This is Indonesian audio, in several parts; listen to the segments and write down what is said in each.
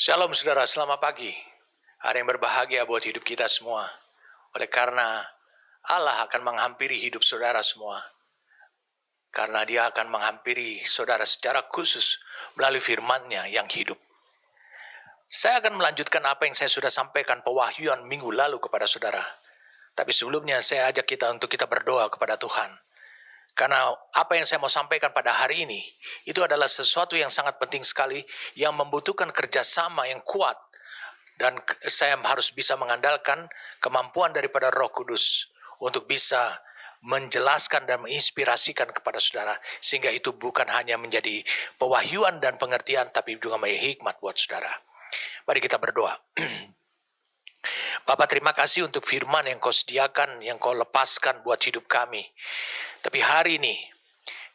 Shalom saudara, selamat pagi. Hari yang berbahagia buat hidup kita semua. Oleh karena Allah akan menghampiri hidup saudara semua. Karena dia akan menghampiri saudara secara khusus melalui firman-Nya yang hidup. Saya akan melanjutkan apa yang saya sudah sampaikan pewahyuan minggu lalu kepada saudara. Tapi sebelumnya saya ajak kita untuk kita berdoa kepada Tuhan. Karena apa yang saya mau sampaikan pada hari ini, itu adalah sesuatu yang sangat penting sekali, yang membutuhkan kerjasama yang kuat. Dan saya harus bisa mengandalkan kemampuan daripada Roh Kudus untuk bisa menjelaskan dan menginspirasikan kepada saudara. Sehingga itu bukan hanya menjadi pewahyuan dan pengertian, tapi juga menjadi hikmat buat saudara. Mari kita berdoa. Bapak, terima kasih untuk firman yang kau sediakan, yang kau lepaskan buat hidup kami. Tapi hari ini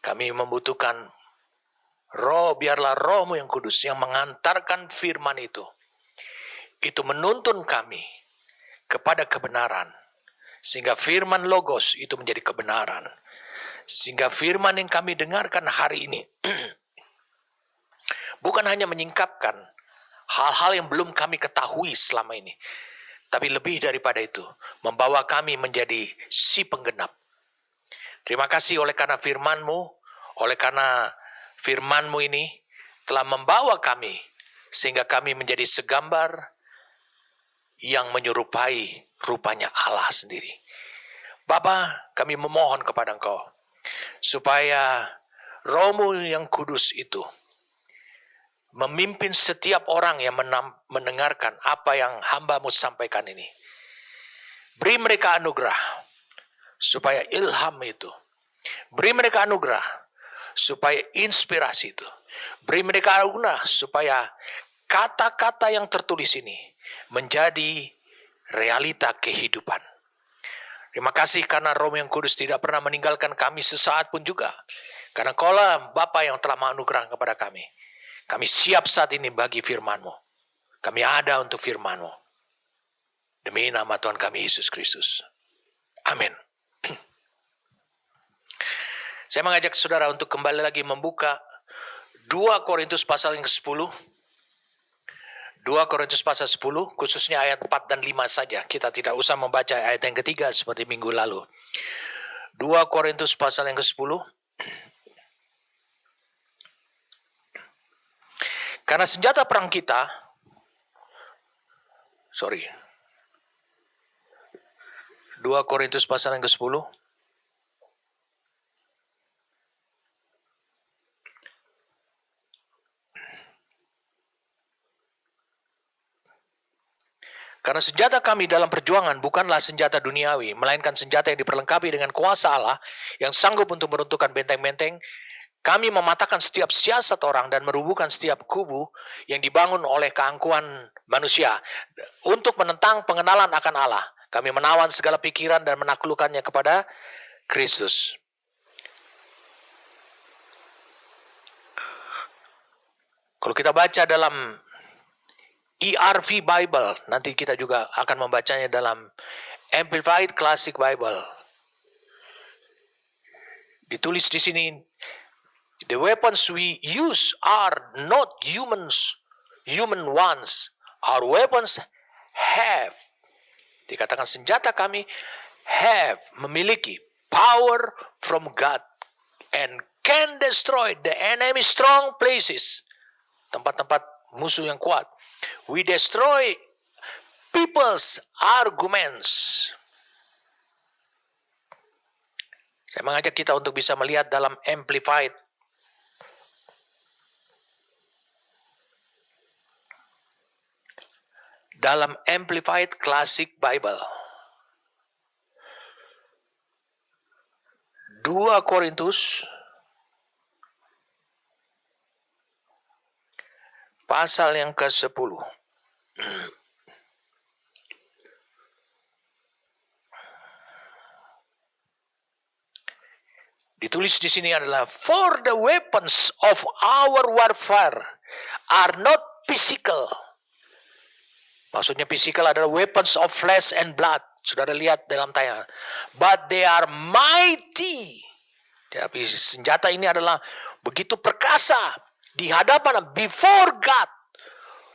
kami membutuhkan biarlah Roh-Mu yang kudus yang mengantarkan firman itu menuntun kami kepada kebenaran. Sehingga firman Logos itu menjadi kebenaran. Sehingga firman yang kami dengarkan hari ini bukan hanya menyingkapkan hal-hal yang belum kami ketahui selama ini. Tapi lebih daripada itu, membawa kami menjadi si penggenap. Terima kasih oleh karena firman-Mu, oleh karena firman-Mu ini telah membawa kami sehingga kami menjadi segambar yang menyerupai rupanya Allah sendiri. Bapa, kami memohon kepada Engkau supaya Roh-Mu yang kudus itu memimpin setiap orang yang mendengarkan apa yang hamba-Mu sampaikan ini. Beri mereka anugerah supaya ilham itu, beri mereka anugerah supaya inspirasi itu, beri mereka anugerah supaya kata-kata yang tertulis ini menjadi realita kehidupan. Terima kasih karena Roh yang Kudus tidak pernah meninggalkan kami sesaat pun juga. Karena Kaulah Bapa yang telah menganugerahkan kepada kami. Kami siap saat ini bagi firman-Mu. Kami ada untuk firman-Mu. Demi nama Tuhan kami Yesus Kristus. Amin. Saya mengajak saudara untuk kembali lagi membuka 2 Korintus pasal yang ke-10. 2 Korintus pasal 10, khususnya ayat 4 dan 5 saja. Kita tidak usah membaca ayat yang ketiga seperti minggu lalu. 2 Korintus pasal yang ke-10. Karena senjata perang kita, 2 Korintus pasal yang ke-10. Karena senjata kami dalam perjuangan bukanlah senjata duniawi, melainkan senjata yang diperlengkapi dengan kuasa Allah yang sanggup untuk meruntuhkan benteng-benteng. Kami mematahkan setiap siasat orang dan merubuhkan setiap kubu yang dibangun oleh keangkuhan manusia untuk menentang pengenalan akan Allah. Kami menawan segala pikiran dan menaklukkannya kepada Kristus. Kalau kita baca dalam ERV Bible, nanti kita juga akan membacanya dalam Amplified Classic Bible. Ditulis di sini, the weapons we use are not human ones. Our weapons have, dikatakan senjata kami have, memiliki power from God and can destroy the enemy strong places. Tempat-tempat musuh yang kuat. We destroy people's arguments. Saya mengajak kita untuk bisa melihat dalam Amplified. Dalam Amplified Classic Bible. 2 Korintus pasal yang ke-10. Ditulis di sini adalah, for the weapons of our warfare are not physical. Maksudnya physical adalah weapons of flesh and blood. Saudara lihat dalam tayangan. But they are mighty. Tapi senjata ini adalah begitu perkasa di hadapan, before God,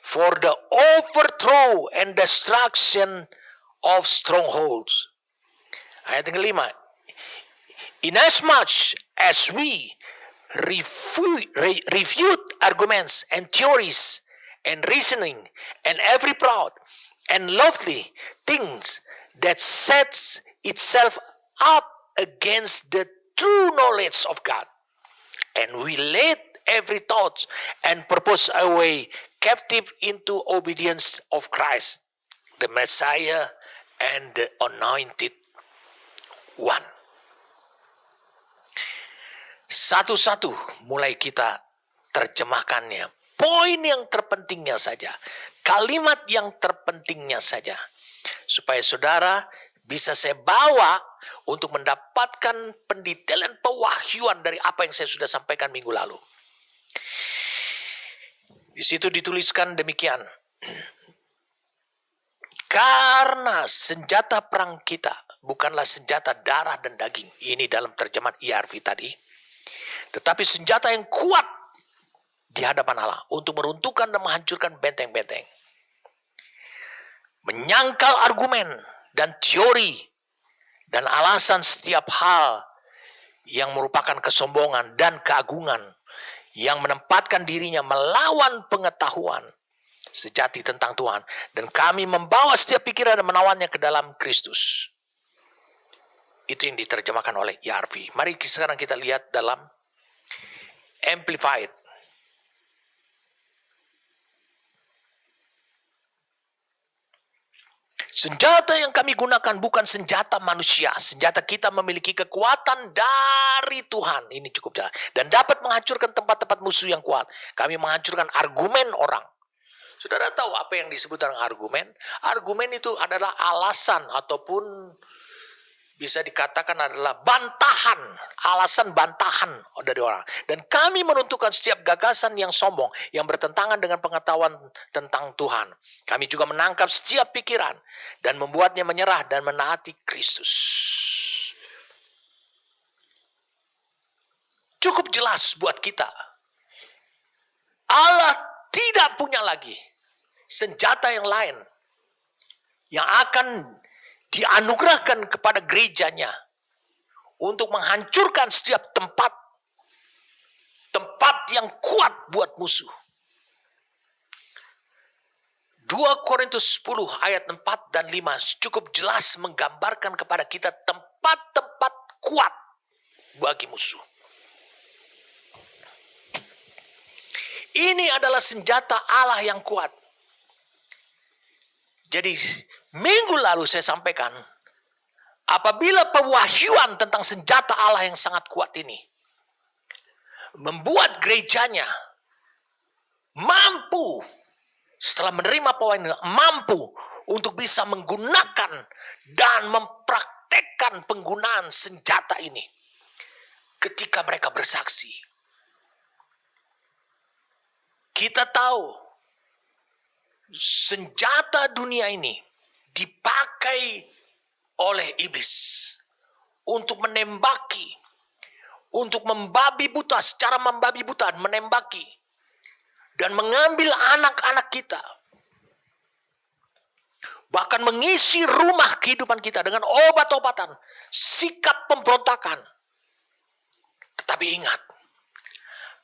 for the overthrow and destruction of strongholds. Ayat yang kelima, inasmuch as we refute arguments and theories and reasoning and every proud and lofty things that sets itself up against the true knowledge of God, and we laid every thought and purpose away captive into obedience of Christ, the Messiah and the Anointed One. Satu-satu mulai kita terjemahkannya. Poin yang terpentingnya saja, kalimat yang terpentingnya saja, supaya saudara bisa saya bawa untuk mendapatkan pendetailan pewahyuan dari apa yang saya sudah sampaikan minggu lalu. Di situ dituliskan demikian. Karena senjata perang kita bukanlah senjata darah dan daging. Ini dalam terjemahan ERV tadi. Tetapi senjata yang kuat di hadapan Allah untuk meruntuhkan dan menghancurkan benteng-benteng. Menyangkal argumen dan teori dan alasan setiap hal yang merupakan kesombongan dan keagungan yang menempatkan dirinya melawan pengetahuan sejati tentang Tuhan, dan kami membawa setiap pikiran dan menawannya ke dalam Kristus. Itu yang diterjemahkan oleh ERV. Mari sekarang kita lihat dalam Amplified. Senjata yang kami gunakan bukan senjata manusia. Senjata kita memiliki kekuatan dari Tuhan. Ini cukup jelas. Dan dapat menghancurkan tempat-tempat musuh yang kuat. Kami menghancurkan argumen orang. Saudara tahu apa yang disebut dengan argumen? Argumen itu adalah alasan ataupun bisa dikatakan adalah bantahan. Alasan bantahan dari orang. Dan kami menentukan setiap gagasan yang sombong, yang bertentangan dengan pengetahuan tentang Tuhan. Kami juga menangkap setiap pikiran dan membuatnya menyerah dan menaati Kristus. Cukup jelas buat kita. Allah tidak punya lagi senjata yang lain yang akan dianugerahkan kepada gerejanya untuk menghancurkan setiap tempat yang kuat buat musuh. 2 Korintus 10 ayat 4 dan 5 cukup jelas menggambarkan kepada kita tempat-tempat kuat bagi musuh. Ini adalah senjata Allah yang kuat. Jadi minggu lalu saya sampaikan, apabila pewahyuan tentang senjata Allah yang sangat kuat ini membuat gerejanya mampu, setelah menerima pewahyuan, mampu untuk bisa menggunakan dan mempraktekkan penggunaan senjata ini ketika mereka bersaksi. Kita tahu senjata dunia ini dipakai oleh iblis untuk menembaki, untuk membabi buta, secara membabi buta, menembaki dan mengambil anak-anak kita, bahkan mengisi rumah kehidupan kita dengan obat-obatan, sikap pemberontakan. Tetapi ingat,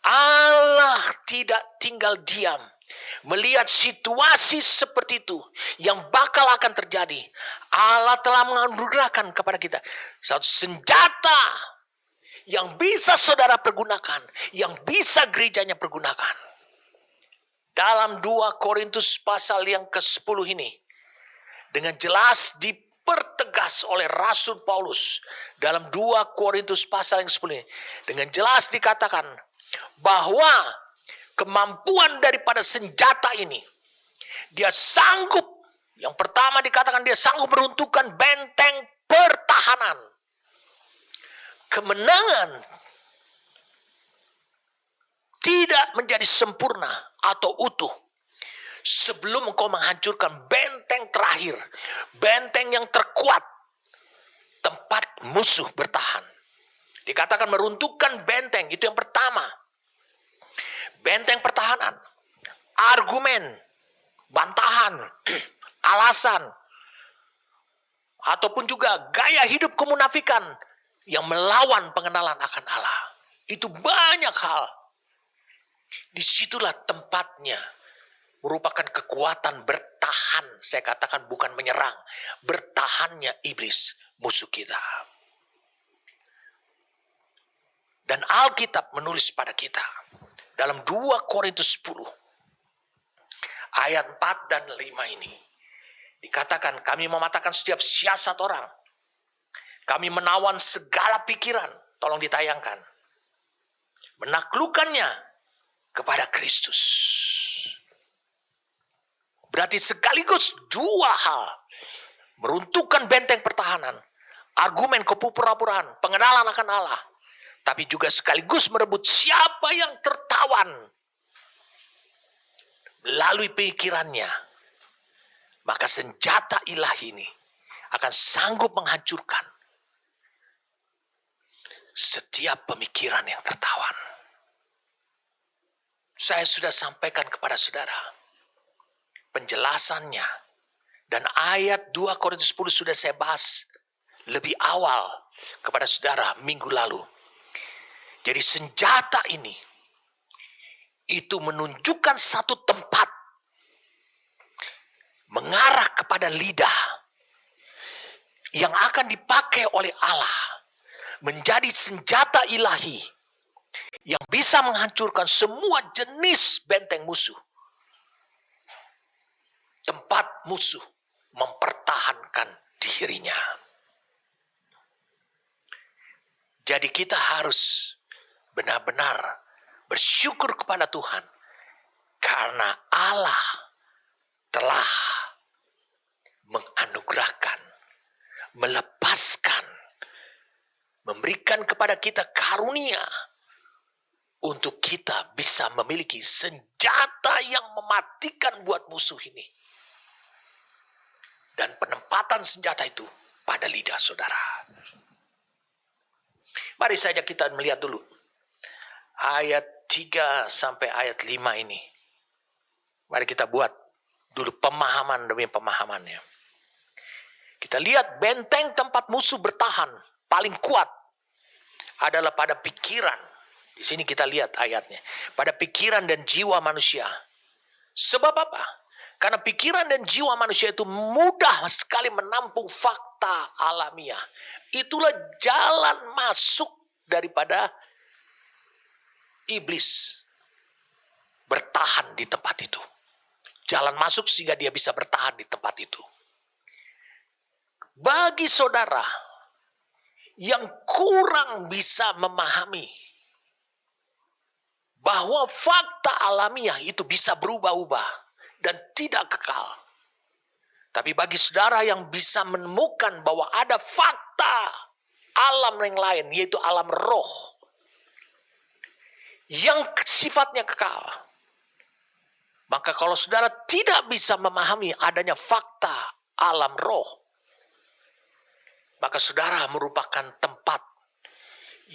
Allah tidak tinggal diam melihat situasi seperti itu yang bakal akan terjadi. Allah telah menganugerahkan kepada kita satu senjata yang bisa saudara pergunakan, yang bisa gerejanya pergunakan. Dalam 2 Korintus pasal yang ke-10 ini dengan jelas dipertegas oleh Rasul Paulus dalam 2 Korintus pasal yang ke-10 ini, dengan jelas dikatakan bahwa kemampuan daripada senjata ini, dia sanggup, yang pertama dikatakan dia sanggup meruntuhkan benteng pertahanan. Kemenangan tidak menjadi sempurna atau utuh sebelum engkau menghancurkan benteng terakhir, benteng yang terkuat, tempat musuh bertahan. Dikatakan meruntuhkan benteng, itu yang pertama. Benteng pertahanan, argumen, bantahan, alasan, ataupun juga gaya hidup kemunafikan yang melawan pengenalan akan Allah. Itu banyak hal. Disitulah tempatnya merupakan kekuatan bertahan. Saya katakan bukan menyerang. Bertahannya iblis, musuh kita. Dan Alkitab menulis pada kita dalam 2 Korintus 10 ayat 4 dan 5 ini. Dikatakan kami mematahkan setiap siasat orang. Kami menawan segala pikiran. Tolong ditayangkan. Menaklukkannya kepada Kristus. Berarti sekaligus dua hal. Meruntuhkan benteng pertahanan. Argumen kepura-puraan. Pengenalan akan Allah. Tapi juga sekaligus merebut siapa yang tertawan. Melalui pikirannya. Maka senjata ilahi ini akan sanggup menghancurkan setiap pemikiran yang tertawan. Saya sudah sampaikan kepada saudara penjelasannya. Dan ayat 2 Korintus 10 sudah saya bahas lebih awal kepada saudara minggu lalu. Jadi senjata ini itu menunjukkan satu tempat mengarah kepada lidah yang akan dipakai oleh Allah menjadi senjata ilahi yang bisa menghancurkan semua jenis benteng musuh. Tempat musuh mempertahankan dirinya. Jadi kita harus benar-benar bersyukur kepada Tuhan karena Allah telah menganugerahkan, melepaskan, memberikan kepada kita karunia untuk kita bisa memiliki senjata yang mematikan buat musuh ini. Dan penempatan senjata itu pada lidah saudara. Mari saja kita melihat dulu ayat 3 sampai ayat 5 ini. Mari kita buat dulu pemahaman demi pemahamannya. Kita lihat benteng tempat musuh bertahan paling kuat adalah pada pikiran. Di sini kita lihat ayatnya. Pada pikiran dan jiwa manusia. Sebab apa? Karena pikiran dan jiwa manusia itu mudah sekali menampung fakta alamiah. Itulah jalan masuk daripada iblis bertahan di tempat itu. Jalan masuk sehingga dia bisa bertahan di tempat itu. Bagi saudara yang kurang bisa memahami bahwa fakta alamiah itu bisa berubah-ubah dan tidak kekal. Tapi bagi saudara yang bisa menemukan bahwa ada fakta alam yang lain, yaitu alam roh, yang sifatnya kekal. Maka kalau saudara tidak bisa memahami adanya fakta alam roh, maka saudara merupakan tempat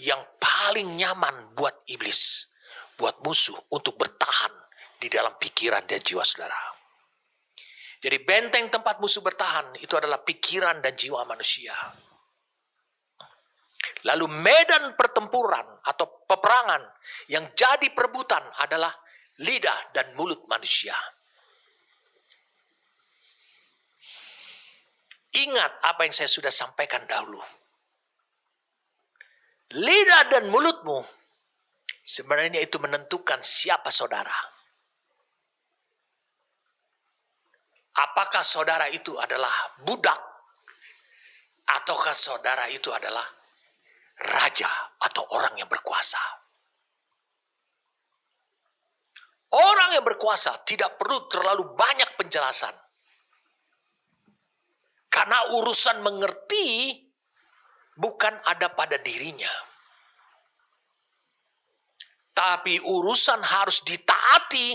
yang paling nyaman buat iblis, buat musuh untuk bertahan di dalam pikiran dan jiwa saudara. Jadi benteng tempat musuh bertahan itu adalah pikiran dan jiwa manusia. Lalu medan pertempuran atau peperangan yang jadi perebutan adalah lidah dan mulut manusia. Ingat apa yang saya sudah sampaikan dahulu. Lidah dan mulutmu sebenarnya itu menentukan siapa saudara. Apakah saudara itu adalah budak ataukah saudara itu adalah raja atau orang yang berkuasa. Orang yang berkuasa tidak perlu terlalu banyak penjelasan. Karena urusan mengerti bukan ada pada dirinya. Tapi urusan harus ditaati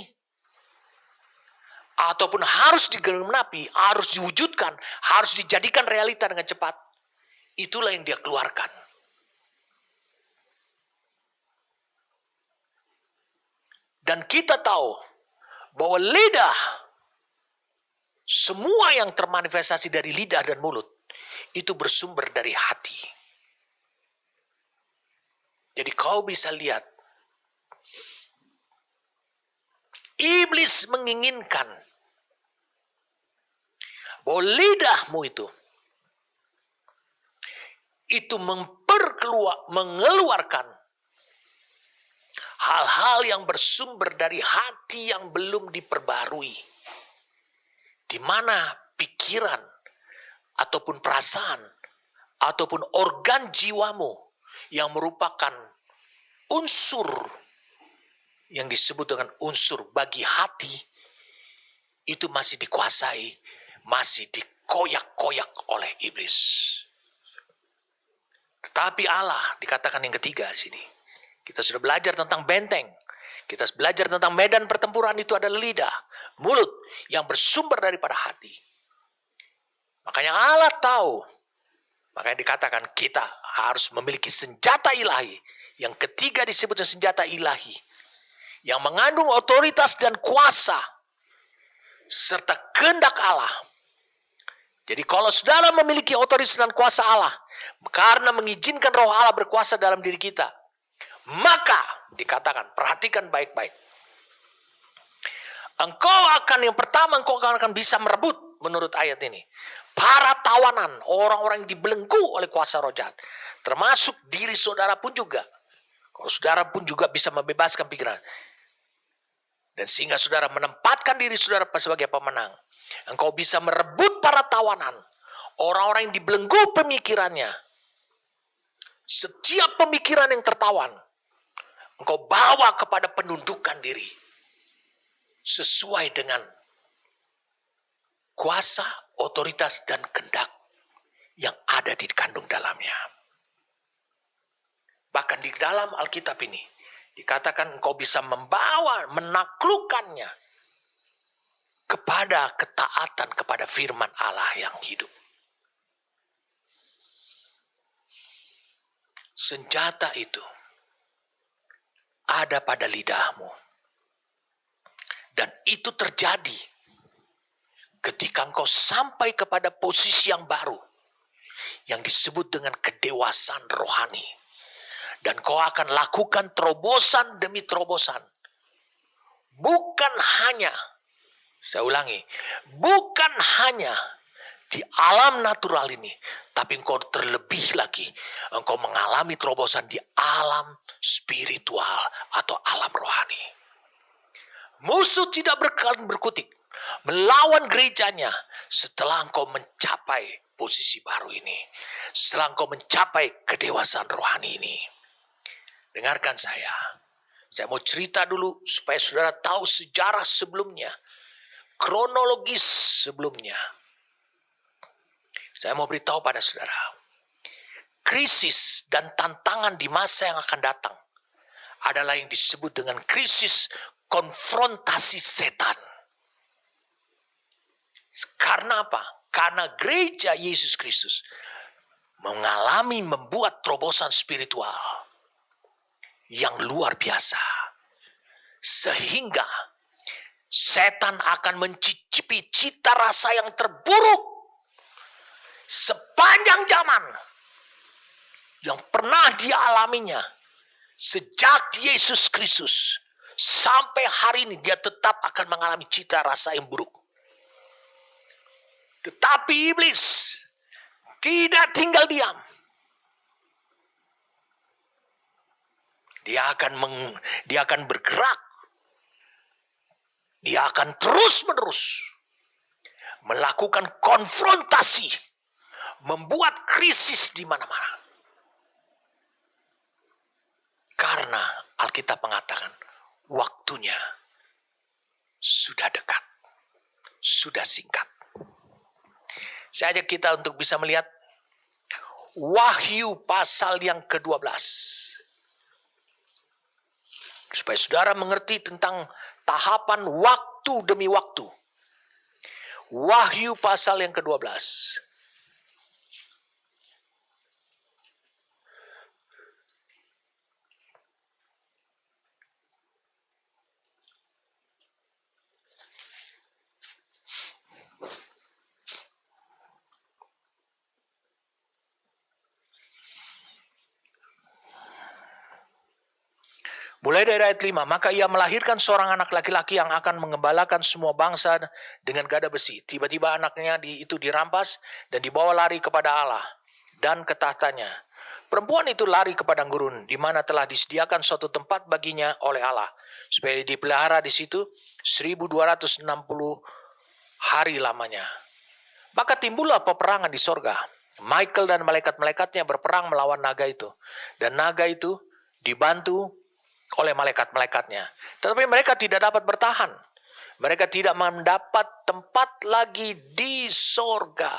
ataupun harus digenapi, harus diwujudkan, harus dijadikan realita dengan cepat. Itulah yang dia keluarkan. Dan kita tahu bahwa lidah Semua yang termanifestasi dari lidah dan mulut itu bersumber dari hati. Jadi kau bisa lihat, iblis menginginkan bahwa lidahmu itu mengeluarkan hal-hal yang bersumber dari hati yang belum diperbarui, di mana pikiran ataupun perasaan ataupun organ jiwamu yang merupakan unsur yang disebut dengan unsur bagi hati itu masih dikuasai, masih dikoyak-koyak oleh iblis. Tetapi Allah dikatakan yang ketiga sini. Kita sudah belajar tentang benteng. Kita belajar tentang medan pertempuran itu adalah lidah, mulut yang bersumber daripada hati. Makanya Allah tahu. Makanya dikatakan kita harus memiliki senjata ilahi. Yang ketiga disebutnya senjata ilahi. Yang mengandung otoritas dan kuasa. Serta kehendak Allah. Jadi kalau saudara memiliki otoritas dan kuasa Allah. Karena mengizinkan roh Allah berkuasa dalam diri kita. Maka dikatakan, perhatikan baik-baik. Yang pertama engkau akan bisa merebut menurut ayat ini. Para tawanan, orang-orang yang dibelenggu oleh kuasa roh jahat. Termasuk diri saudara pun juga. Kalau saudara pun juga bisa membebaskan pikiran. Dan sehingga saudara menempatkan diri saudara sebagai pemenang. Engkau bisa merebut para tawanan. Orang-orang yang dibelenggu pemikirannya. Setiap pemikiran yang tertawan. Engkau bawa kepada penundukan diri. Sesuai dengan kuasa, otoritas, dan kehendak yang ada di kandung dalamnya. Bahkan di dalam Alkitab ini, dikatakan engkau bisa membawa, menaklukkannya kepada ketaatan, kepada firman Allah yang hidup. Senjata itu ada pada lidahmu. Dan itu terjadi ketika engkau sampai kepada posisi yang baru. Yang disebut dengan kedewasaan rohani. Dan kau akan lakukan terobosan demi terobosan. Bukan hanya, saya ulangi, bukan hanya di alam natural ini. Tapi engkau terlebih lagi, engkau mengalami terobosan di alam spiritual atau alam rohani. Musuh tidak berkutik melawan gerejanya setelah engkau mencapai posisi baru ini. Setelah engkau mencapai kedewasaan rohani ini. Dengarkan saya. Saya mau cerita dulu supaya saudara tahu sejarah sebelumnya. Kronologis sebelumnya. Saya mau beritahu pada saudara. Krisis dan tantangan di masa yang akan datang adalah yang disebut dengan krisis konfrontasi setan. Karena apa? Karena gereja Yesus Kristus membuat terobosan spiritual yang luar biasa. Sehingga setan akan mencicipi cita rasa yang terburuk sepanjang zaman yang pernah dialaminya sejak Yesus Kristus sampai hari ini. Dia tetap akan mengalami cita rasa yang buruk. Tetapi iblis tidak tinggal diam. Dia akan bergerak. Dia akan terus-menerus melakukan konfrontasi, membuat krisis di mana-mana. Karena Alkitab mengatakan waktunya sudah dekat, sudah singkat. Saya ajak kita untuk bisa melihat Wahyu pasal yang ke-12. Supaya saudara mengerti tentang tahapan waktu demi waktu. Wahyu pasal yang ke-12. Mulai dari ayat 5, maka ia melahirkan seorang anak laki-laki yang akan mengembalakan semua bangsa dengan gada besi. Tiba-tiba anaknya itu dirampas dan dibawa lari kepada Allah dan ke tahtanya. Perempuan itu lari ke padang gurun, di mana telah disediakan suatu tempat baginya oleh Allah, supaya dipelihara di situ 1260 hari lamanya. Maka timbullah peperangan di sorga. Michael dan malaikat-malaikatnya berperang melawan naga itu. Dan naga itu dibantu oleh malaikat-malaikatnya. Tetapi mereka tidak dapat bertahan. Mereka tidak mendapat tempat lagi di sorga.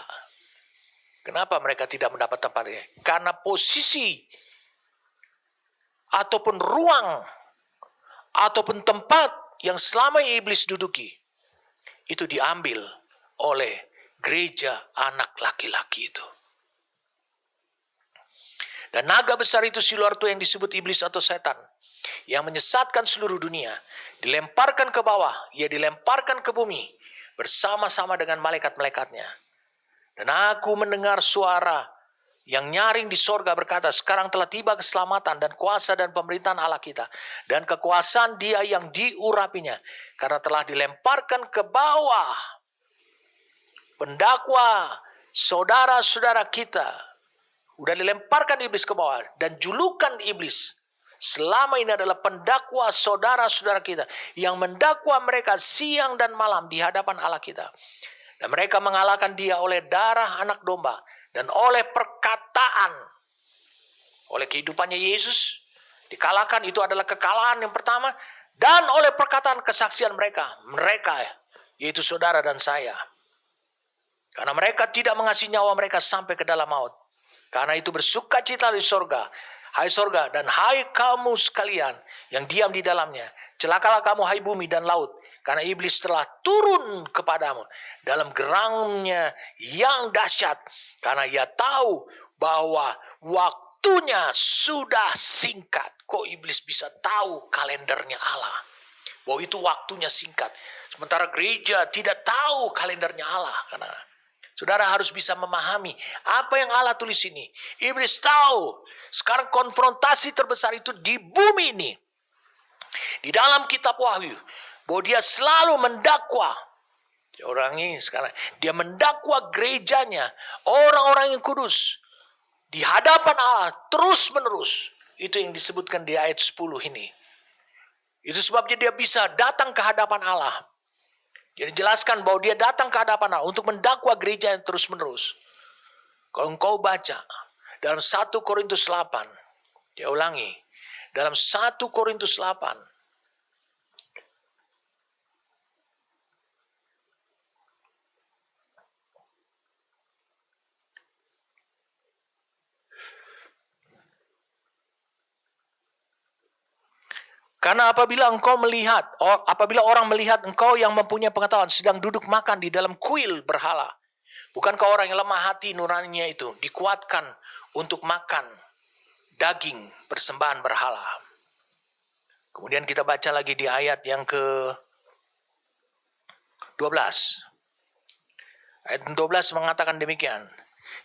Kenapa mereka tidak mendapat tempat ini? Karena posisi ataupun ruang ataupun tempat yang selama iblis duduki itu diambil oleh gereja anak laki-laki itu. Dan naga besar itu si luar itu yang disebut iblis atau setan, yang menyesatkan seluruh dunia, dilemparkan ke bawah, ia dilemparkan ke bumi bersama-sama dengan malaikat-malaikatnya. Dan aku mendengar suara yang nyaring di sorga berkata, sekarang telah tiba keselamatan dan kuasa dan pemerintahan Allah kita, dan kekuasaan dia yang diurapinya, karena telah dilemparkan ke bawah pendakwa saudara-saudara kita. Udah dilemparkan iblis ke bawah. Dan julukan iblis selama ini adalah pendakwa saudara-saudara kita, yang mendakwa mereka siang dan malam di hadapan Allah kita. Dan mereka mengalahkan dia oleh darah anak domba dan oleh perkataan. Oleh kehidupannya Yesus dikalahkan, itu adalah kekalahan yang pertama. Dan oleh perkataan kesaksian mereka. Mereka yaitu saudara dan saya. Karena mereka tidak mengasihi nyawa mereka sampai ke dalam maut. Karena itu bersukacita di sorga. Hai sorga dan hai kamu sekalian yang diam di dalamnya. Celakalah kamu hai bumi dan laut. Karena iblis telah turun kepadamu dalam gerangnya yang dahsyat. Karena ia tahu bahwa waktunya sudah singkat. Kok iblis bisa tahu kalendernya Allah? Bahwa itu waktunya singkat. Sementara gereja tidak tahu kalendernya Allah. Karena saudara harus bisa memahami apa yang Allah tulis ini. Iblis tahu. Sekarang konfrontasi terbesar itu di bumi ini. Di dalam kitab Wahyu. Bahwa dia selalu mendakwa. Orang ini sekarang. Dia mendakwa gerejanya. Orang-orang yang kudus. Di hadapan Allah terus menerus. Itu yang disebutkan di ayat 10 ini. Itu sebabnya dia bisa datang ke hadapan Allah. Jadi jelaskan bahwa dia datang ke hadapan Allah untuk mendakwa gereja yang terus menerus. Kalau engkau baca dalam 1 Korintus 8. Dia ulangi. Dalam 1 Korintus 8. Karena apabila orang melihat engkau yang mempunyai pengetahuan sedang duduk makan di dalam kuil berhala, bukankah orang yang lemah hati nuraninya itu dikuatkan untuk makan daging persembahan berhala? Kemudian kita baca lagi di ayat yang ke-12. Ayat 12 mengatakan demikian.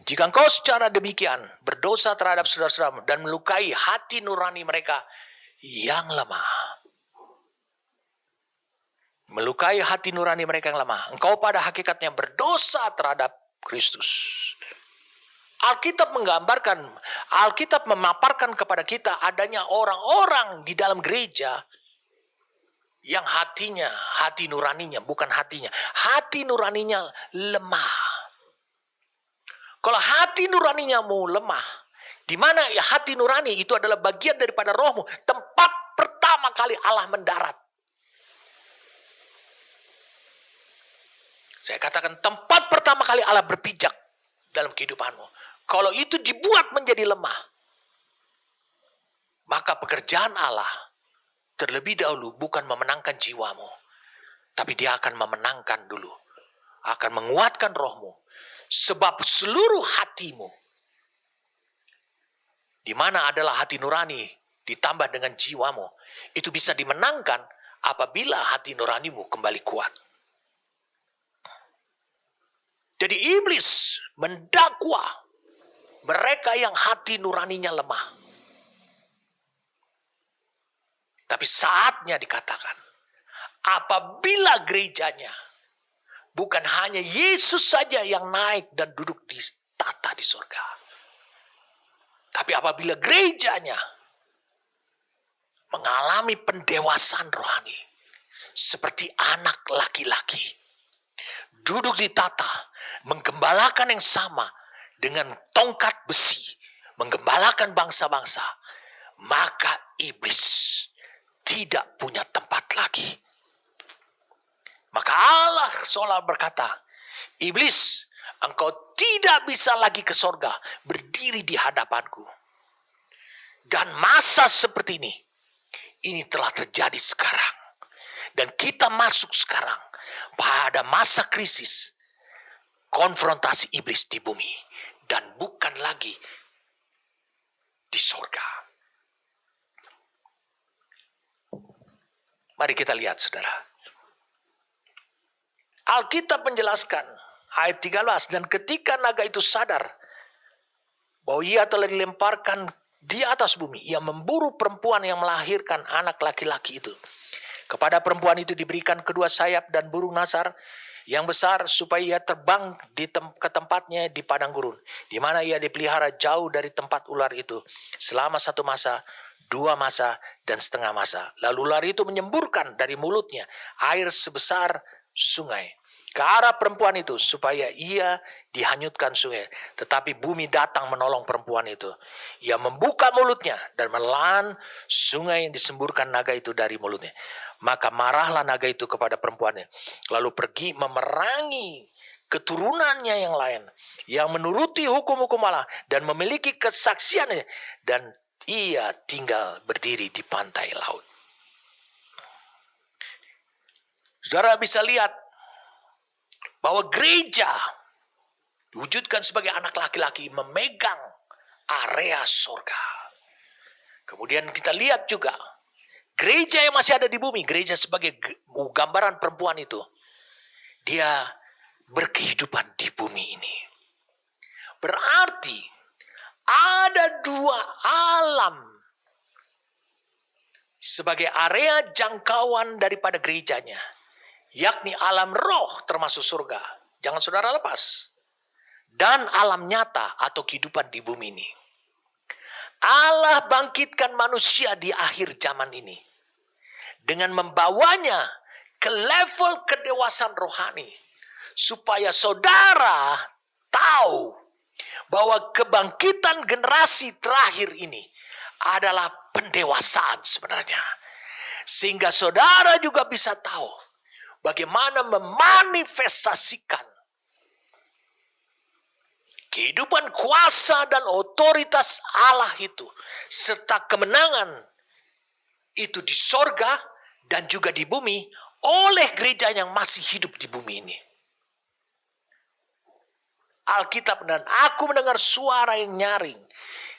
Jika engkau secara demikian berdosa terhadap saudara-saudaramu dan melukai hati nurani mereka yang lemah. Melukai hati nurani mereka yang lemah. Engkau pada hakikatnya berdosa terhadap Kristus. Alkitab memaparkan kepada kita adanya orang-orang di dalam gereja yang hati nuraninya, bukan hatinya. Hati nuraninya lemah. Kalau hati nuraninya mau lemah, di mana hati nurani itu adalah bagian daripada rohmu. Tempat pertama kali Allah mendarat. Saya katakan tempat pertama kali Allah berpijak dalam kehidupanmu. Kalau itu dibuat menjadi lemah, maka pekerjaan Allah terlebih dahulu bukan memenangkan jiwamu. Tapi dia akan memenangkan dulu. Akan menguatkan rohmu. Sebab seluruh hatimu, di mana adalah hati nurani ditambah dengan jiwamu, itu bisa dimenangkan apabila hati nuranimu kembali kuat. Jadi iblis mendakwa mereka yang hati nuraninya lemah. Tapi saatnya dikatakan, apabila gerejanya, bukan hanya Yesus saja yang naik dan duduk di tata di surga. Tapi apabila gerejanya mengalami pendewasaan rohani, seperti anak laki-laki, duduk di tata, menggembalakan yang sama dengan tongkat besi, menggembalakan bangsa-bangsa, maka iblis tidak punya tempat lagi. Maka Allah seolah berkata, iblis, engkau tidak bisa lagi ke sorga, berdiri di hadapanku. Dan masa seperti ini telah terjadi sekarang. Dan kita masuk sekarang pada masa krisis, konfrontasi iblis di bumi, dan bukan lagi di sorga. Mari kita lihat, saudara. Alkitab menjelaskan ayat 13, dan ketika naga itu sadar bahwa ia telah dilemparkan di atas bumi, ia memburu perempuan yang melahirkan anak laki-laki itu. Kepada perempuan itu diberikan kedua sayap dan burung nasar yang besar, supaya ia terbang ke tempatnya di padang gurun, di mana ia dipelihara jauh dari tempat ular itu selama 1 masa, 2 masa, dan setengah masa. Lalu ular itu menyemburkan dari mulutnya air sebesar sungai ke arah perempuan itu, supaya ia dihanyutkan sungai. Tetapi bumi datang menolong perempuan itu. Ia membuka mulutnya dan menelan sungai yang disemburkan naga itu dari mulutnya. Maka marahlah naga itu kepada perempuannya, lalu pergi memerangi keturunannya yang lain, yang menuruti hukum-hukum Allah dan memiliki kesaksiannya, dan ia tinggal berdiri di pantai laut. Saudara bisa lihat bahwa gereja diwujudkan sebagai anak laki-laki memegang area sorga. Kemudian kita lihat juga gereja yang masih ada di bumi, gereja sebagai gambaran perempuan itu, dia berkehidupan di bumi ini. Berarti ada 2 alam sebagai area jangkauan daripada gerejanya, yakni alam roh termasuk surga, jangan saudara lepas, dan alam nyata atau kehidupan di bumi ini. Allah bangkitkan manusia di akhir zaman ini dengan membawanya ke level kedewasaan rohani, supaya saudara tahu bahwa kebangkitan generasi terakhir ini adalah pendewasaan sebenarnya. Sehingga saudara juga bisa tahu bagaimana memanifestasikan kehidupan kuasa dan otoritas Allah itu, serta kemenangan itu di sorga dan juga di bumi oleh gereja yang masih hidup di bumi ini. Alkitab, dan aku mendengar suara yang nyaring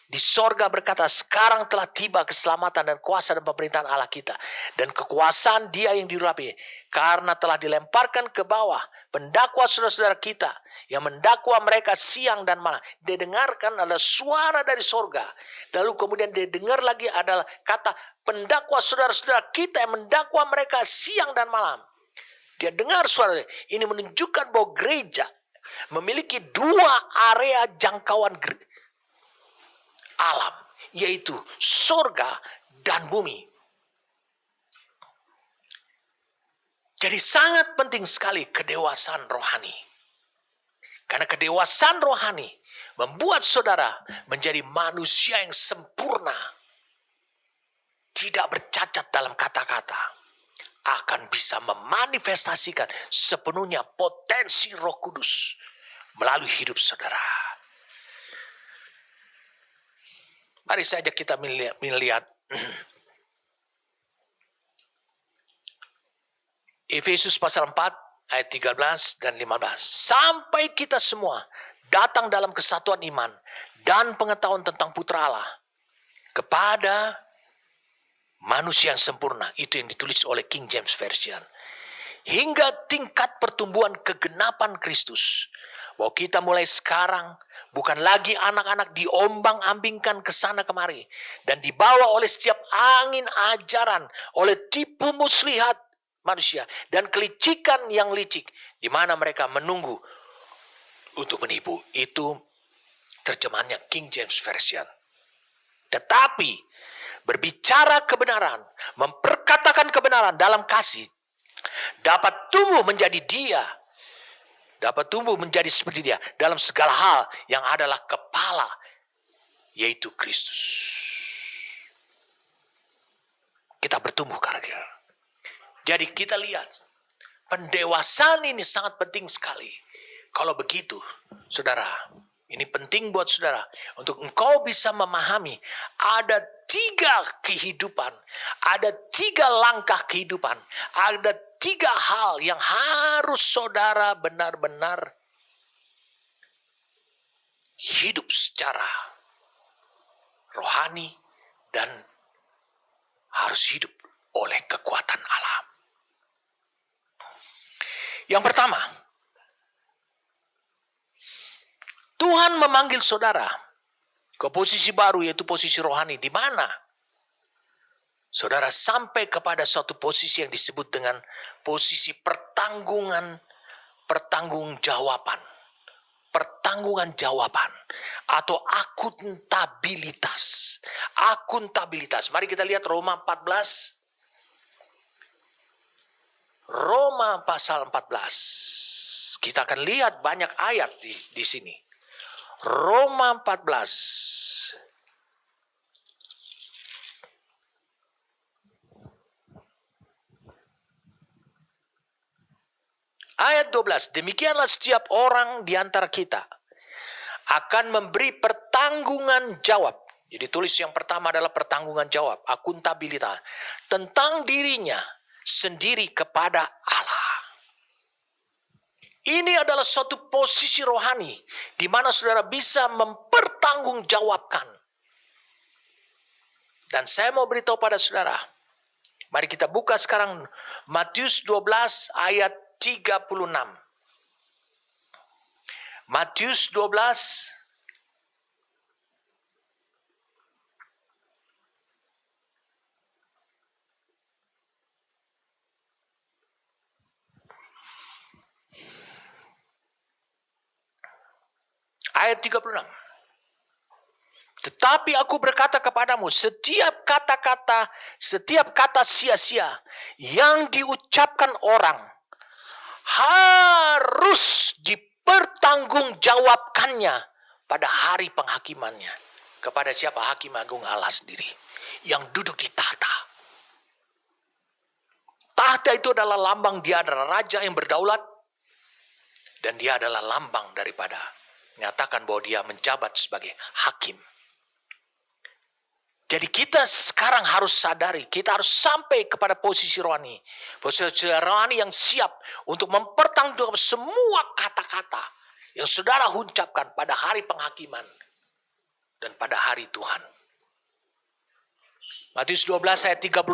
di sorga berkata, sekarang telah tiba keselamatan dan kuasa dan pemerintahan Allah kita, dan kekuasaan Dia yang diurapi, karena telah dilemparkan ke bawah pendakwa saudara-saudara kita yang mendakwa mereka siang dan malam. Didengarkan adalah suara dari sorga. Lalu kemudian didengar lagi adalah kata pendakwa saudara-saudara kita yang mendakwa mereka siang dan malam. Dia dengar suara ini, menunjukkan bahwa gereja memiliki 2 area jangkauan alam, yaitu sorga dan bumi. Jadi sangat penting sekali kedewasaan rohani. Karena kedewasaan rohani membuat saudara menjadi manusia yang sempurna, tidak bercacat dalam kata-kata, akan bisa memanifestasikan sepenuhnya potensi Roh Kudus melalui hidup saudara. Mari saja kita melihat Efesus pasal 4 ayat 13 dan 15. Sampai kita semua datang dalam kesatuan iman dan pengetahuan tentang Putra Allah, kepada manusia yang sempurna. Itu yang ditulis oleh King James Version. Hingga tingkat pertumbuhan kegenapan Kristus. Bahwa kita mulai sekarang bukan lagi anak-anak diombang-ambingkan ke sana kemari dan dibawa oleh setiap angin ajaran, oleh tipu muslihat manusia, dan kelicikan yang licik, di mana mereka menunggu untuk menipu. Itu terjemahannya King James Version. Tetapi berbicara kebenaran, memperkatakan kebenaran dalam kasih, dapat tumbuh menjadi dia, dapat tumbuh menjadi seperti dia dalam segala hal yang adalah kepala, yaitu Kristus. Kita bertumbuh karena. Jadi kita lihat, pendewasaan ini sangat penting sekali. Kalau begitu, saudara, ini penting buat saudara, untuk engkau bisa memahami, ada 3 kehidupan, ada 3 langkah kehidupan, ada 3 hal yang harus saudara benar-benar hidup secara rohani dan harus hidup oleh kekuatan Allah. Yang pertama, Tuhan memanggil saudara ke posisi baru, yaitu posisi rohani, di mana saudara sampai kepada suatu posisi yang disebut dengan posisi pertanggungjawaban atau akuntabilitas. Mari kita lihat Roma 14. Roma pasal 14. Kita akan lihat banyak ayat di sini. Roma 14. Ayat 12. Demikianlah setiap orang di antara kita akan memberi pertanggungan jawab. Jadi tulis yang pertama adalah pertanggungan jawab, akuntabilitas, tentang dirinya sendiri kepada Allah. Ini adalah suatu posisi rohani di mana saudara bisa mempertanggungjawabkan. Dan saya mau beritahu pada saudara, mari kita buka sekarang Matius 12 ayat 36. Matius 12 ayat 36. Tetapi aku berkata kepadamu, setiap kata sia-sia yang diucapkan orang harus dipertanggungjawabkannya pada hari penghakimannya. Kepada siapa? Hakim Agung Allah sendiri yang duduk di tahta. Tahta itu adalah lambang dia adalah raja yang berdaulat, dan dia adalah lambang daripada menyatakan bahwa dia menjabat sebagai hakim. Jadi kita sekarang harus sadari, kita harus sampai kepada posisi rohani. Posisi rohani yang siap untuk mempertanggungjawabkan semua kata-kata yang saudara ucapkan pada hari penghakiman dan pada hari Tuhan. Matius 12 ayat 36,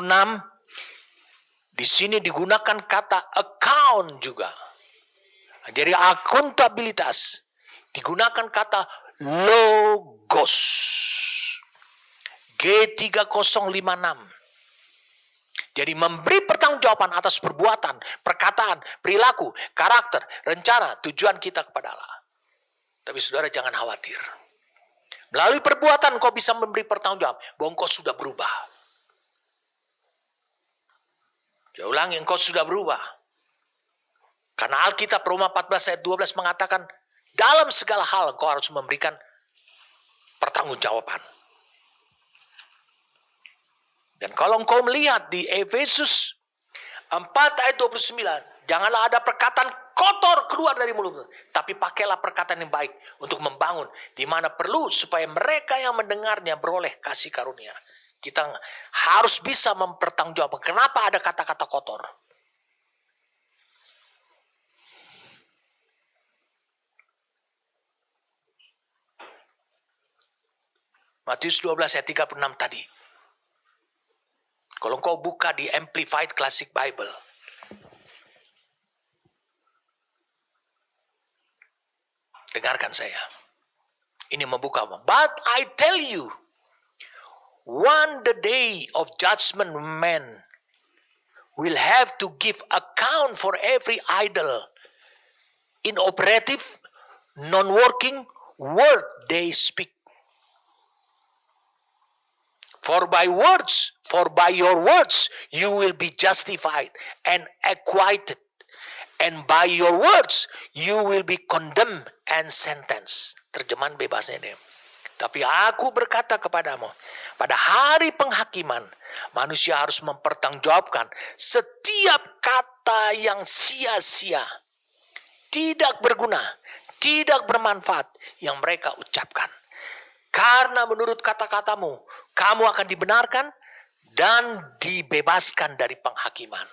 di sini digunakan kata account juga. Jadi akuntabilitas. Digunakan kata logos. G3056. Jadi memberi pertanggungjawaban atas perbuatan, perkataan, perilaku, karakter, rencana, tujuan kita kepada Allah. Tapi saudara jangan khawatir. Melalui perbuatan kau bisa memberi pertanggungjawaban bahwa engkau sudah berubah. Saya ulangi, engkau sudah berubah. Karena Alkitab Roma 14 ayat 12 mengatakan, dalam segala hal engkau harus memberikan pertanggungjawaban. Dan kalau engkau melihat di Efesus 4 ayat 29, janganlah ada perkataan kotor keluar dari mulutmu, tapi pakailah perkataan yang baik untuk membangun di mana perlu supaya mereka yang mendengarnya beroleh kasih karunia. Kita harus bisa mempertanggungjawabkan kenapa ada kata-kata kotor. Matius 12 ayat 36 tadi. Kalau engkau buka di Amplified Classic Bible, dengarkan saya. Ini membuka. But I tell you, One the day of judgment, man will have to give account for every idle, inoperative, non-working word they speak. For by your words, you will be justified and acquitted. And by your words, you will be condemned and sentenced. Terjemahan bebasnya ini. Tapi aku berkata kepadamu, pada hari penghakiman, manusia harus mempertanggungjawabkan setiap kata yang sia-sia, tidak berguna, tidak bermanfaat yang mereka ucapkan. Karena menurut kata-katamu, kamu akan dibenarkan dan dibebaskan dari penghakiman.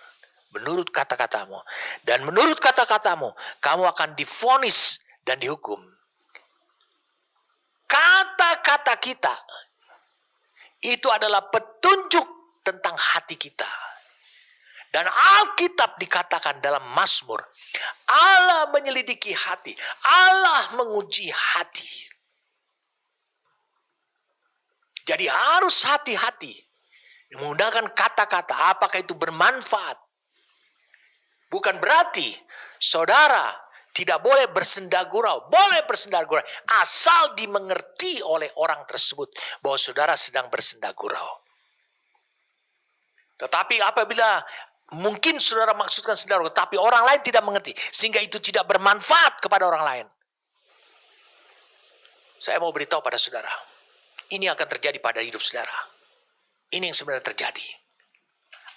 Menurut kata-katamu. Dan menurut kata-katamu, kamu akan divonis dan dihukum. Kata-kata kita itu adalah petunjuk tentang hati kita. Dan Alkitab dikatakan dalam Mazmur, Allah menyelidiki hati, Allah menguji hati. Jadi harus hati-hati menggunakan kata-kata, apakah itu bermanfaat. Bukan berarti saudara tidak boleh bersendagurau. Boleh bersendagurau asal dimengerti oleh orang tersebut bahwa saudara sedang bersendagurau. Tetapi apabila mungkin saudara maksudkan sendagurau, tapi orang lain tidak mengerti, sehingga itu tidak bermanfaat kepada orang lain. Saya mau beritahu pada saudara, ini akan terjadi pada hidup saudara. Ini yang sebenarnya terjadi.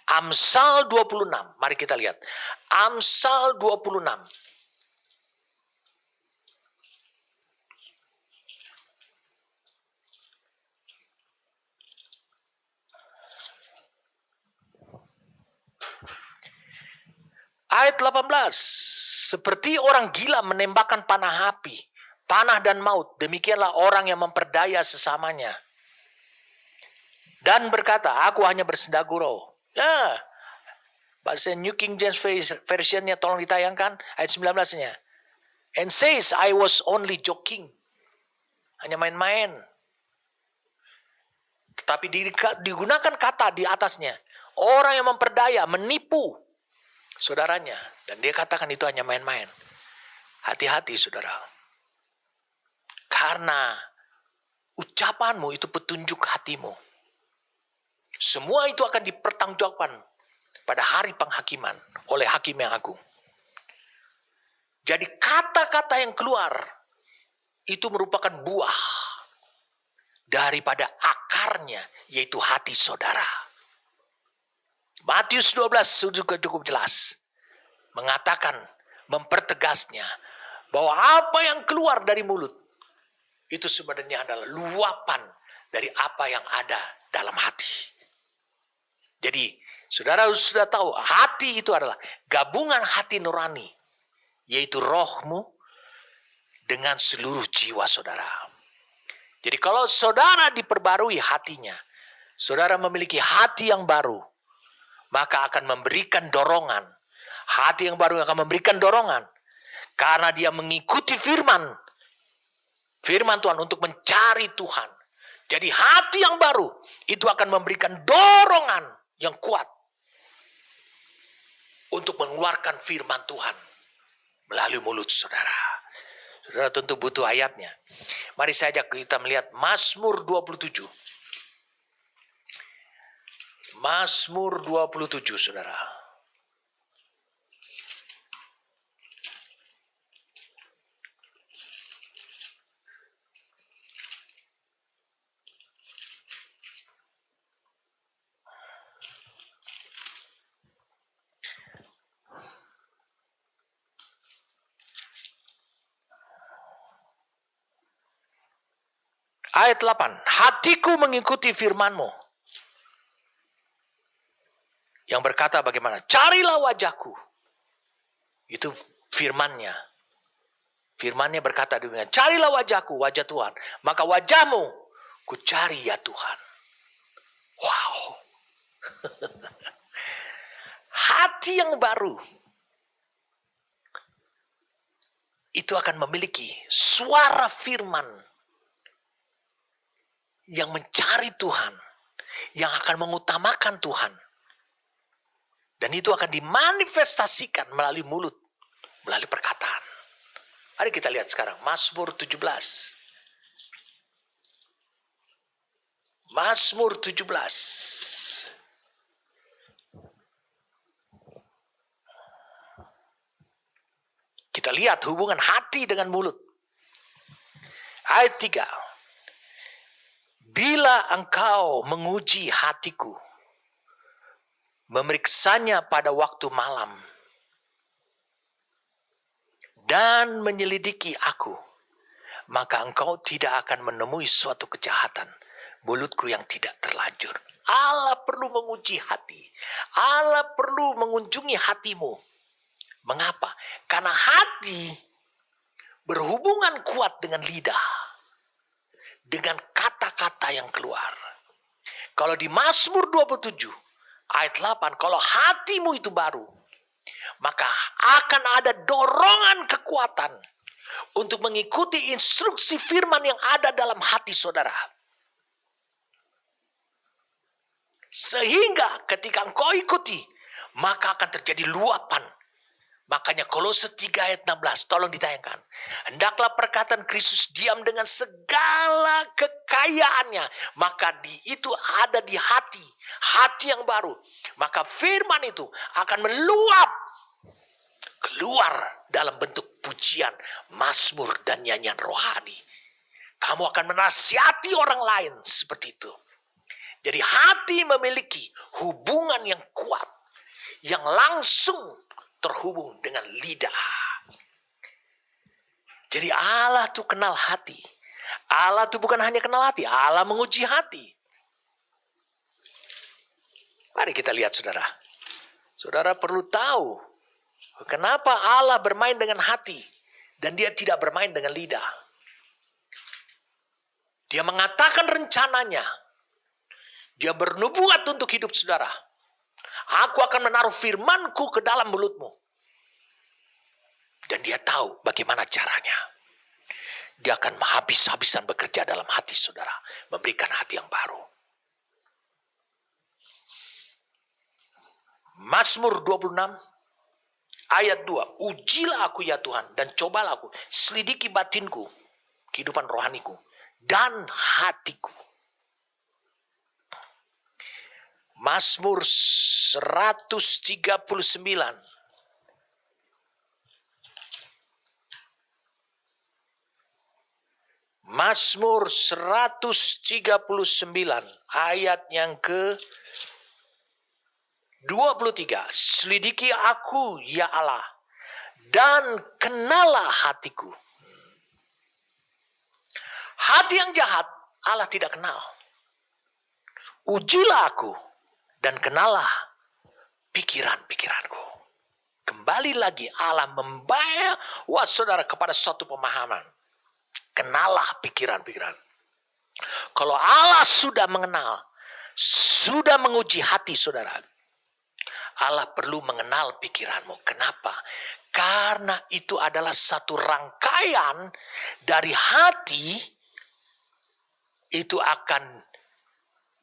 Amsal 26, mari kita lihat. Amsal 26. Ayat 18. Seperti orang gila menembakkan panah api, panah dan maut, demikianlah orang yang memperdaya sesamanya. Dan berkata, aku hanya bersendagurau. Ya, bahasa New King James Version-nya tolong ditayangkan, ayat 19-nya. And says, I was only joking. Hanya main-main. Tetapi digunakan kata di atasnya. Orang yang memperdaya, menipu saudaranya. Dan dia katakan itu hanya main-main. Hati-hati saudara. Karena ucapanmu itu petunjuk hatimu. Semua itu akan dipertanggungjawabkan pada hari penghakiman oleh hakim yang agung. Jadi kata-kata yang keluar itu merupakan buah daripada akarnya, yaitu hati saudara. Matius 12 juga cukup jelas mengatakan, mempertegasnya bahwa apa yang keluar dari mulut itu sebenarnya adalah luapan dari apa yang ada dalam hati. Jadi saudara sudah tahu, hati itu adalah gabungan hati nurani, yaitu rohmu dengan seluruh jiwa saudara. Jadi kalau saudara diperbarui hatinya, saudara memiliki hati yang baru, maka akan memberikan dorongan. Hati yang baru akan memberikan dorongan. Karena dia mengikuti firman Tuhan untuk mencari Tuhan. Jadi hati yang baru itu akan memberikan dorongan yang kuat untuk mengeluarkan firman Tuhan melalui mulut saudara. Saudara tentu butuh ayatnya. Mari saja kita melihat Mazmur 27. Mazmur 27 saudara. Ayat 8. Hatiku mengikuti firman-Mu. Yang berkata bagaimana? Carilah wajahku. Itu firman-Nya. Firman-Nya berkata demikian. Carilah wajahku, wajah Tuhan. Maka wajah-Mu ku cari ya Tuhan. Wow. Hati yang baru itu akan memiliki suara firman yang mencari Tuhan yang akan mengutamakan Tuhan. Dan itu akan dimanifestasikan melalui mulut, melalui perkataan. Mari kita lihat sekarang Mazmur 17. Mazmur 17. Kita lihat hubungan hati dengan mulut. Ayat 3. Bila engkau menguji hatiku, memeriksanya pada waktu malam, dan menyelidiki aku, maka engkau tidak akan menemui suatu kejahatan mulutku yang tidak terlanjur. Allah perlu menguji hati. Allah perlu mengunjungi hatimu. Mengapa? Karena hati berhubungan kuat dengan lidah, dengan kata-kata yang keluar. Kalau di Mazmur 27 ayat 8, kalau hatimu itu baru, maka akan ada dorongan kekuatan untuk mengikuti instruksi firman yang ada dalam hati saudara. Sehingga ketika engkau ikuti, maka akan terjadi luapan. Makanya Kolose 3 ayat 16, tolong ditayangkan. Hendaklah perkataan Kristus diam dengan segala kekayaannya. Maka itu ada di hati, hati yang baru. Maka firman itu akan meluap keluar dalam bentuk pujian, mazmur, dan nyanyian rohani. Kamu akan menasihati orang lain seperti itu. Jadi hati memiliki hubungan yang kuat, yang langsung terhubung dengan lidah. Jadi Allah tuh kenal hati. Allah tuh bukan hanya kenal hati, Allah menguji hati. Mari kita lihat saudara. Saudara perlu tahu kenapa Allah bermain dengan hati dan dia tidak bermain dengan lidah. Dia mengatakan rencananya. Dia bernubuat untuk hidup saudara. Aku akan menaruh firmanku ke dalam mulutmu. Dan dia tahu bagaimana caranya. Dia akan habis-habisan bekerja dalam hati saudara. Memberikan hati yang baru. Mazmur 26 ayat 2. Ujilah aku ya Tuhan dan cobalah aku. Selidiki batinku, kehidupan rohaniku, dan hatiku. Mazmur 139. Mazmur 139 ayat yang ke 23. Selidiki aku ya Allah dan kenalah hatiku. Hati yang jahat Allah tidak kenal. Ujilah aku dan kenalah pikiran-pikiranku. Kembali lagi Allah membawa saudara kepada suatu pemahaman. Kenalah pikiran-pikiran. Kalau Allah sudah mengenal, sudah menguji hati saudara, Allah perlu mengenal pikiranmu. Kenapa? Karena itu adalah satu rangkaian dari hati. Itu akan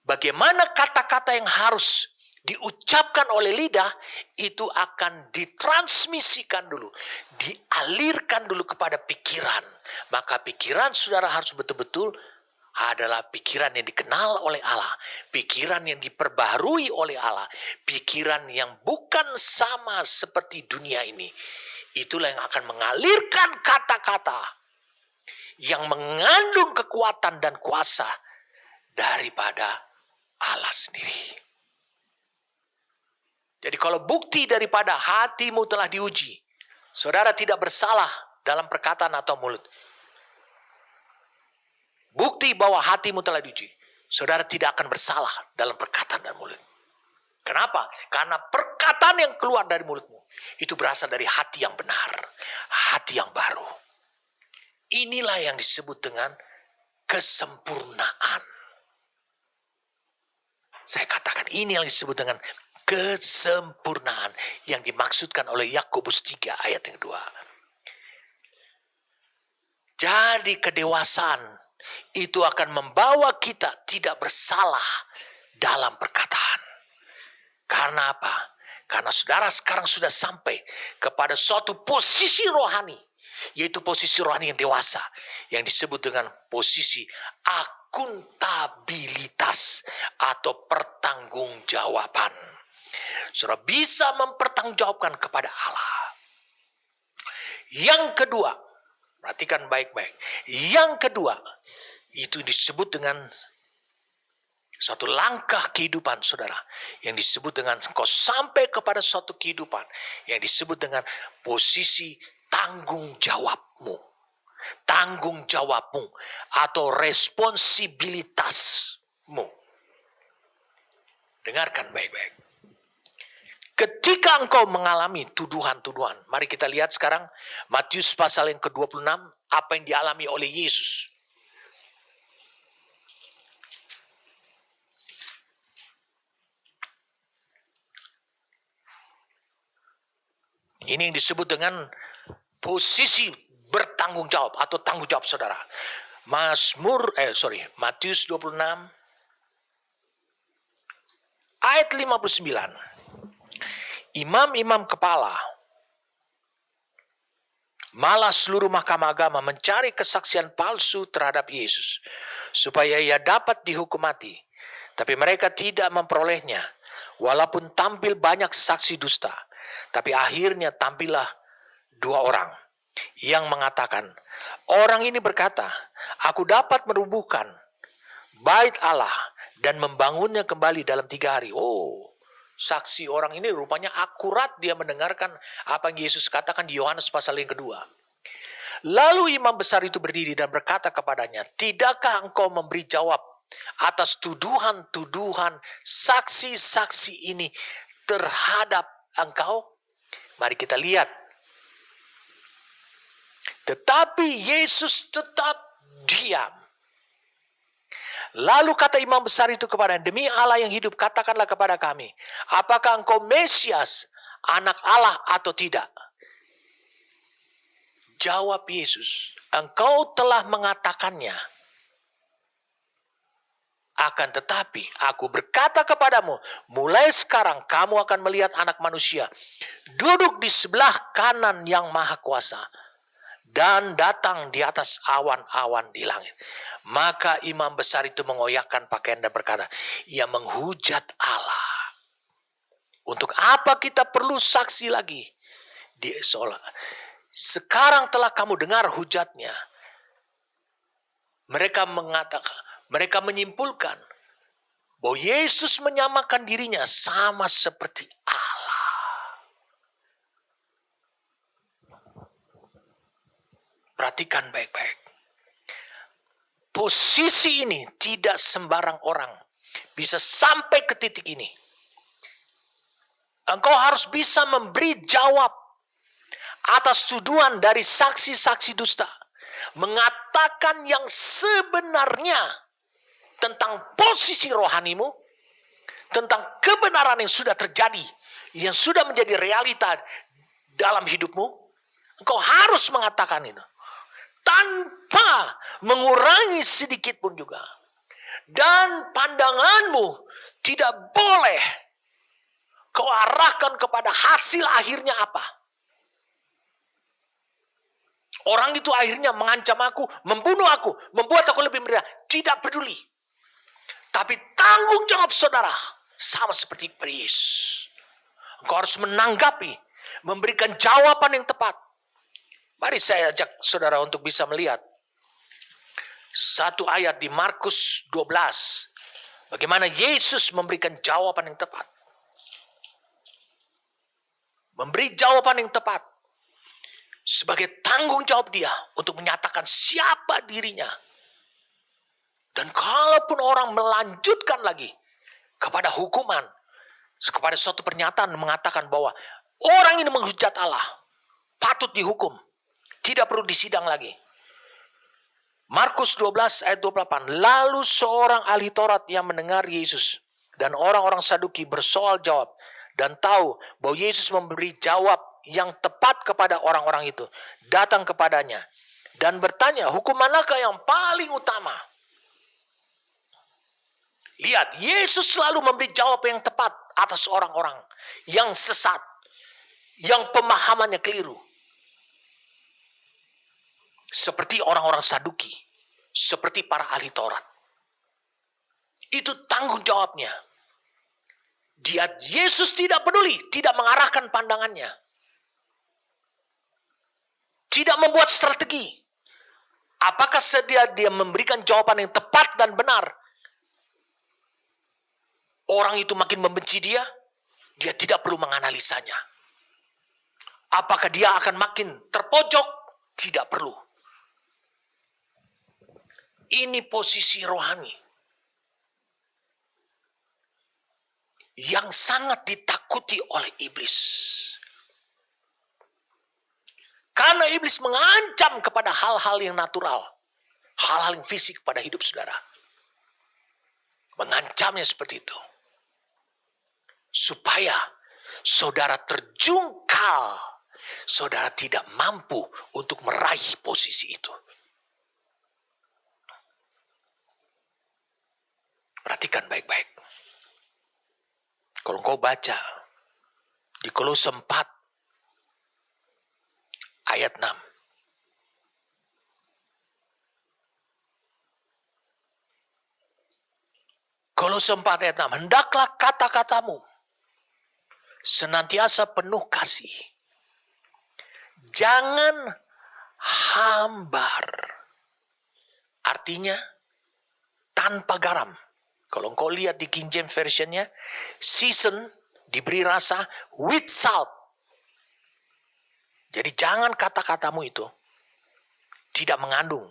bagaimana kata-kata yang harus diucapkan oleh lidah itu akan ditransmisikan dulu, dialirkan dulu kepada pikiran. Maka pikiran saudara harus betul-betul adalah pikiran yang dikenal oleh Allah, pikiran yang diperbaharui oleh Allah, pikiran yang bukan sama seperti dunia ini. Itulah yang akan mengalirkan kata-kata yang mengandung kekuatan dan kuasa daripada Allah sendiri. Jadi kalau bukti daripada hatimu telah diuji, saudara tidak bersalah dalam perkataan atau mulut. Bukti bahwa hatimu telah diuji, saudara tidak akan bersalah dalam perkataan dan mulut. Kenapa? Karena perkataan yang keluar dari mulutmu itu berasal dari hati yang benar, hati yang baru. Inilah yang disebut dengan kesempurnaan. Saya katakan ini yang disebut dengan kesempurnaan yang dimaksudkan oleh Yakobus 3 ayat yang 2. Jadi kedewasaan itu akan membawa kita tidak bersalah dalam perkataan. Karena apa? Karena saudara sekarang sudah sampai kepada suatu posisi rohani, yaitu posisi rohani yang dewasa, yang disebut dengan posisi akuntabilitas atau pertanggungjawaban. Saudara bisa mempertanggungjawabkan kepada Allah. Yang kedua, perhatikan baik-baik. Yang kedua, itu disebut dengan suatu langkah kehidupan saudara, yang disebut dengan engkau sampai kepada suatu kehidupan yang disebut dengan posisi tanggung jawabmu. Tanggung jawabmu atau responsibilitasmu. Dengarkan baik-baik. Ketika engkau mengalami tuduhan-tuduhan, mari kita lihat sekarang Matius pasal yang ke-26, apa yang dialami oleh Yesus. Ini yang disebut dengan posisi bertanggung jawab atau tanggung jawab saudara. Matius 26 ayat 59. Imam-imam kepala malah seluruh mahkamah agama mencari kesaksian palsu terhadap Yesus supaya ia dapat dihukum mati. Tapi mereka tidak memperolehnya, walaupun tampil banyak saksi dusta. Tapi akhirnya tampillah 2 orang yang mengatakan, orang ini berkata, aku dapat merubuhkan bait Allah dan membangunnya kembali dalam 3 hari. Oh, saksi orang ini rupanya akurat dia mendengarkan apa yang Yesus katakan di Yohanes pasal yang kedua. Lalu imam besar itu berdiri dan berkata kepadanya, tidakkah engkau memberi jawab atas tuduhan-tuduhan saksi-saksi ini terhadap engkau? Mari kita lihat. Tetapi Yesus tetap diam. Lalu kata imam besar itu kepadanya, demi Allah yang hidup, katakanlah kepada kami, apakah engkau Mesias, anak Allah atau tidak? Jawab Yesus, engkau telah mengatakannya. Akan tetapi aku berkata kepadamu, mulai sekarang kamu akan melihat Anak Manusia duduk di sebelah kanan Yang Maha Kuasa dan datang di atas awan-awan di langit. Maka imam besar itu mengoyakkan pakaian dan berkata, ia menghujat Allah. Untuk apa kita perlu saksi lagi? Sekarang telah kamu dengar hujatnya. Mereka menyimpulkan bahwa Yesus menyamakan dirinya sama seperti Allah. Perhatikan baik-baik. Posisi ini tidak sembarang orang bisa sampai ke titik ini. Engkau harus bisa memberi jawab atas tuduhan dari saksi-saksi dusta. Mengatakan yang sebenarnya tentang posisi rohanimu, tentang kebenaran yang sudah terjadi, yang sudah menjadi realita dalam hidupmu. Engkau harus mengatakan itu tanpa mengurangi sedikit pun juga. Dan pandanganmu tidak boleh kau arahkan kepada hasil akhirnya apa. Orang itu akhirnya mengancam aku, membunuh aku, membuat aku lebih menderita. Tidak peduli. Tapi tanggung jawab saudara sama seperti Yesus. Engkau harus menanggapi, memberikan jawaban yang tepat. Mari saya ajak saudara untuk bisa melihat satu ayat di Markus 12. Bagaimana Yesus memberikan jawaban yang tepat. Memberi jawaban yang tepat. Sebagai tanggung jawab dia untuk menyatakan siapa dirinya. Dan kalaupun orang melanjutkan lagi kepada hukuman, kepada suatu pernyataan mengatakan bahwa orang ini menghujat Allah, patut dihukum, tidak perlu disidang lagi. Markus 12 ayat 28. Lalu seorang ahli Taurat yang mendengar Yesus dan orang-orang Saduki bersoal jawab dan tahu bahwa Yesus memberi jawab yang tepat kepada orang-orang itu, datang kepadanya dan bertanya, hukum manakah yang paling utama? Lihat, Yesus selalu memberi jawab yang tepat atas orang-orang yang sesat, yang pemahamannya keliru. Seperti orang-orang Saduki, seperti para ahli Taurat. Itu tanggung jawabnya. Yesus tidak peduli, tidak mengarahkan pandangannya. Tidak membuat strategi. Apakah dia memberikan jawaban yang tepat dan benar? Orang itu makin membenci dia tidak perlu menganalisanya. Apakah dia akan makin terpojok? Tidak perlu. Ini posisi rohani yang sangat ditakuti oleh iblis. Karena iblis mengancam kepada hal-hal yang natural, hal-hal yang fisik pada hidup saudara. Mengancamnya seperti itu. Supaya saudara terjungkal, saudara tidak mampu untuk meraih posisi itu. Perhatikan baik-baik. Kalau engkau baca di Kolose 4 ayat 6. Kolose 4 ayat 6. Hendaklah kata-katamu senantiasa penuh kasih. Jangan hambar. Artinya tanpa garam. Kalau engkau lihat di King James Version-nya, season diberi rasa with salt. Jadi jangan kata-katamu itu tidak mengandung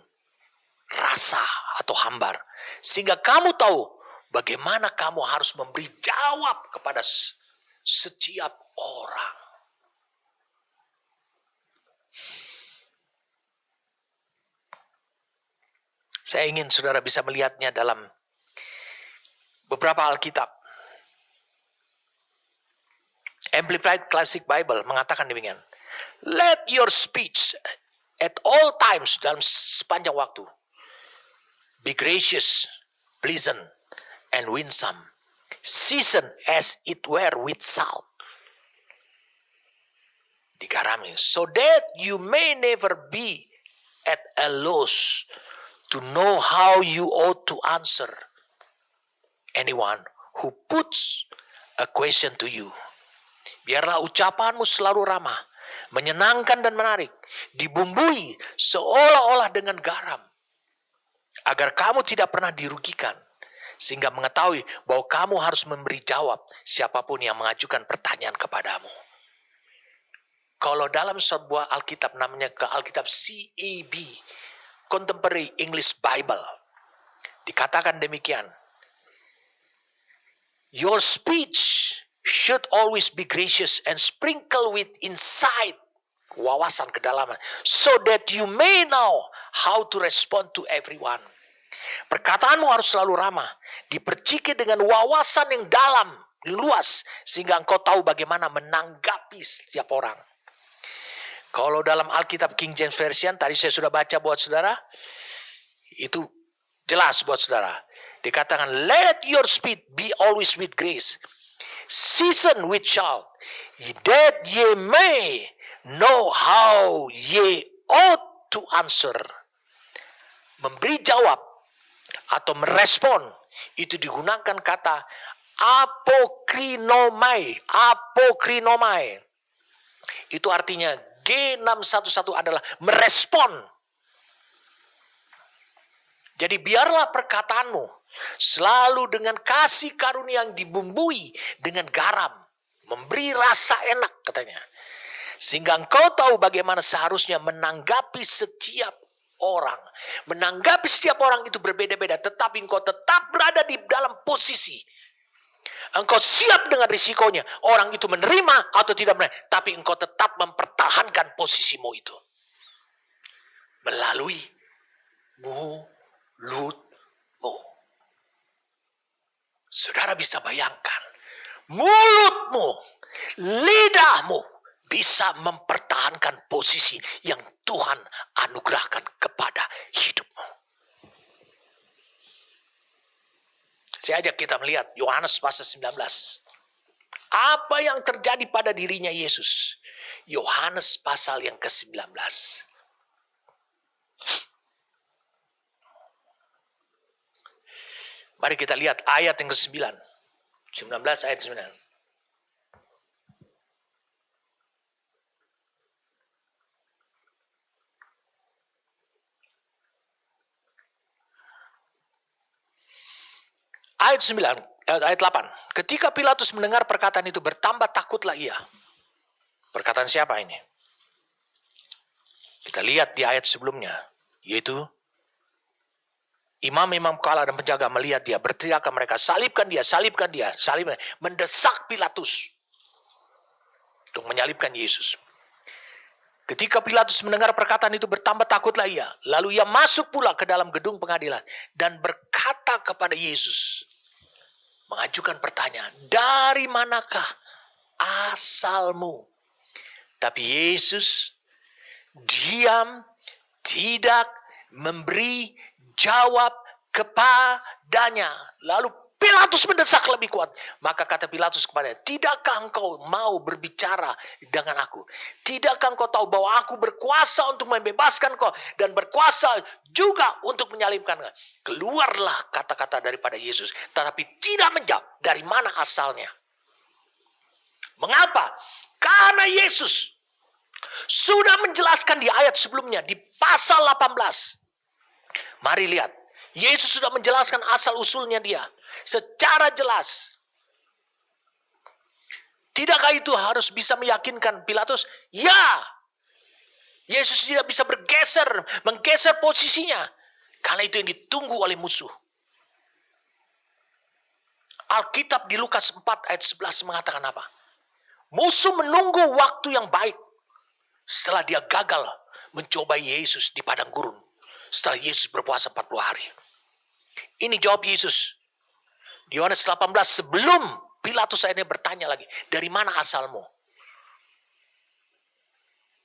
rasa atau hambar. Sehingga kamu tahu bagaimana kamu harus memberi jawab kepada setiap orang. Saya ingin saudara bisa melihatnya dalam beberapa Alkitab. Amplified Classic Bible mengatakan demikian. Let your speech at all times, dalam sepanjang waktu, be gracious, pleasant, and winsome, seasoned as it were with salt. Digarami, so that you may never be at a loss to know how you ought to answer anyone who puts a question to you. Biarlah ucapanmu selalu ramah, menyenangkan dan menarik, dibumbui seolah-olah dengan garam, agar kamu tidak pernah dirugikan, sehingga mengetahui bahwa kamu harus memberi jawab siapapun yang mengajukan pertanyaan kepadamu. Kalau dalam sebuah Alkitab namanya ke Alkitab CEB, Contemporary English Bible, dikatakan demikian. Your speech should always be gracious and sprinkle with insight, wawasan kedalaman, so that you may know how to respond to everyone. Perkataanmu harus selalu ramah, diperciki dengan wawasan yang dalam, yang luas, sehingga engkau tahu bagaimana menanggapi setiap orang. Kalau dalam Alkitab King James Version, tadi saya sudah baca buat saudara, itu jelas buat saudara. Dikatakan, let your speech be always with grace, seasoned with salt, that ye may know how ye ought to answer. Memberi jawab atau merespon, itu digunakan kata apokrinomai. Apokrinomai. Itu artinya G611 adalah merespon. Jadi biarlah perkataanmu selalu dengan kasih karunia yang dibumbui dengan garam, memberi rasa enak katanya. Sehingga engkau tahu bagaimana seharusnya menanggapi setiap orang. Menanggapi setiap orang itu berbeda-beda, tetapi engkau tetap berada di dalam posisi. Engkau siap dengan risikonya. Orang itu menerima atau tidak menerima. Tapi engkau tetap mempertahankan posisimu itu. Melalui mulutmu. Saudara bisa bayangkan. Mulutmu, lidahmu bisa mempertahankan posisi yang Tuhan anugerahkan kepada hidupmu. Saya ajak kita melihat Yohanes pasal 19. Apa yang terjadi pada dirinya Yesus? Yohanes pasal yang ke-19. Mari kita lihat ayat yang ke-9. 19 ayat 9. Ayat 8. Ketika Pilatus mendengar perkataan itu, bertambah takutlah ia. Perkataan siapa ini? Kita lihat di ayat sebelumnya, yaitu imam-imam kepala dan penjaga melihat dia, berteriak ke mereka, salibkan dia, salibkan dia, salibkan. Mendesak Pilatus untuk menyalibkan Yesus. Ketika Pilatus mendengar perkataan itu, bertambah takutlah ia. Lalu ia masuk pula ke dalam gedung pengadilan dan berkata kepada Yesus, mengajukan pertanyaan, dari manakah asalmu? Tapi Yesus diam, tidak memberi jawab kepadanya. Lalu Pilatus mendesak lebih kuat. Maka kata Pilatus kepadanya, tidakkah engkau mau berbicara dengan aku? Tidakkah engkau tahu bahwa aku berkuasa untuk membebaskan kau dan berkuasa juga untuk menyalibkan kau? Keluarlah kata-kata daripada Yesus, tetapi tidak menjawab dari mana asalnya. Mengapa? Karena Yesus sudah menjelaskan di ayat sebelumnya, di pasal 18. Mari lihat, Yesus sudah menjelaskan asal-usulnya dia secara jelas. Tidakkah itu harus bisa meyakinkan Pilatus? Ya, Yesus tidak bisa menggeser posisinya. Karena itu yang ditunggu oleh musuh. Alkitab di Lukas 4 ayat 11 mengatakan apa? Musuh menunggu waktu yang baik setelah dia gagal mencobai Yesus di padang gurun. Setelah Yesus berpuasa 40 hari. Ini jawab Yesus. Di Yohanes 18 sebelum Pilatus akhirnya bertanya lagi, dari mana asalmu?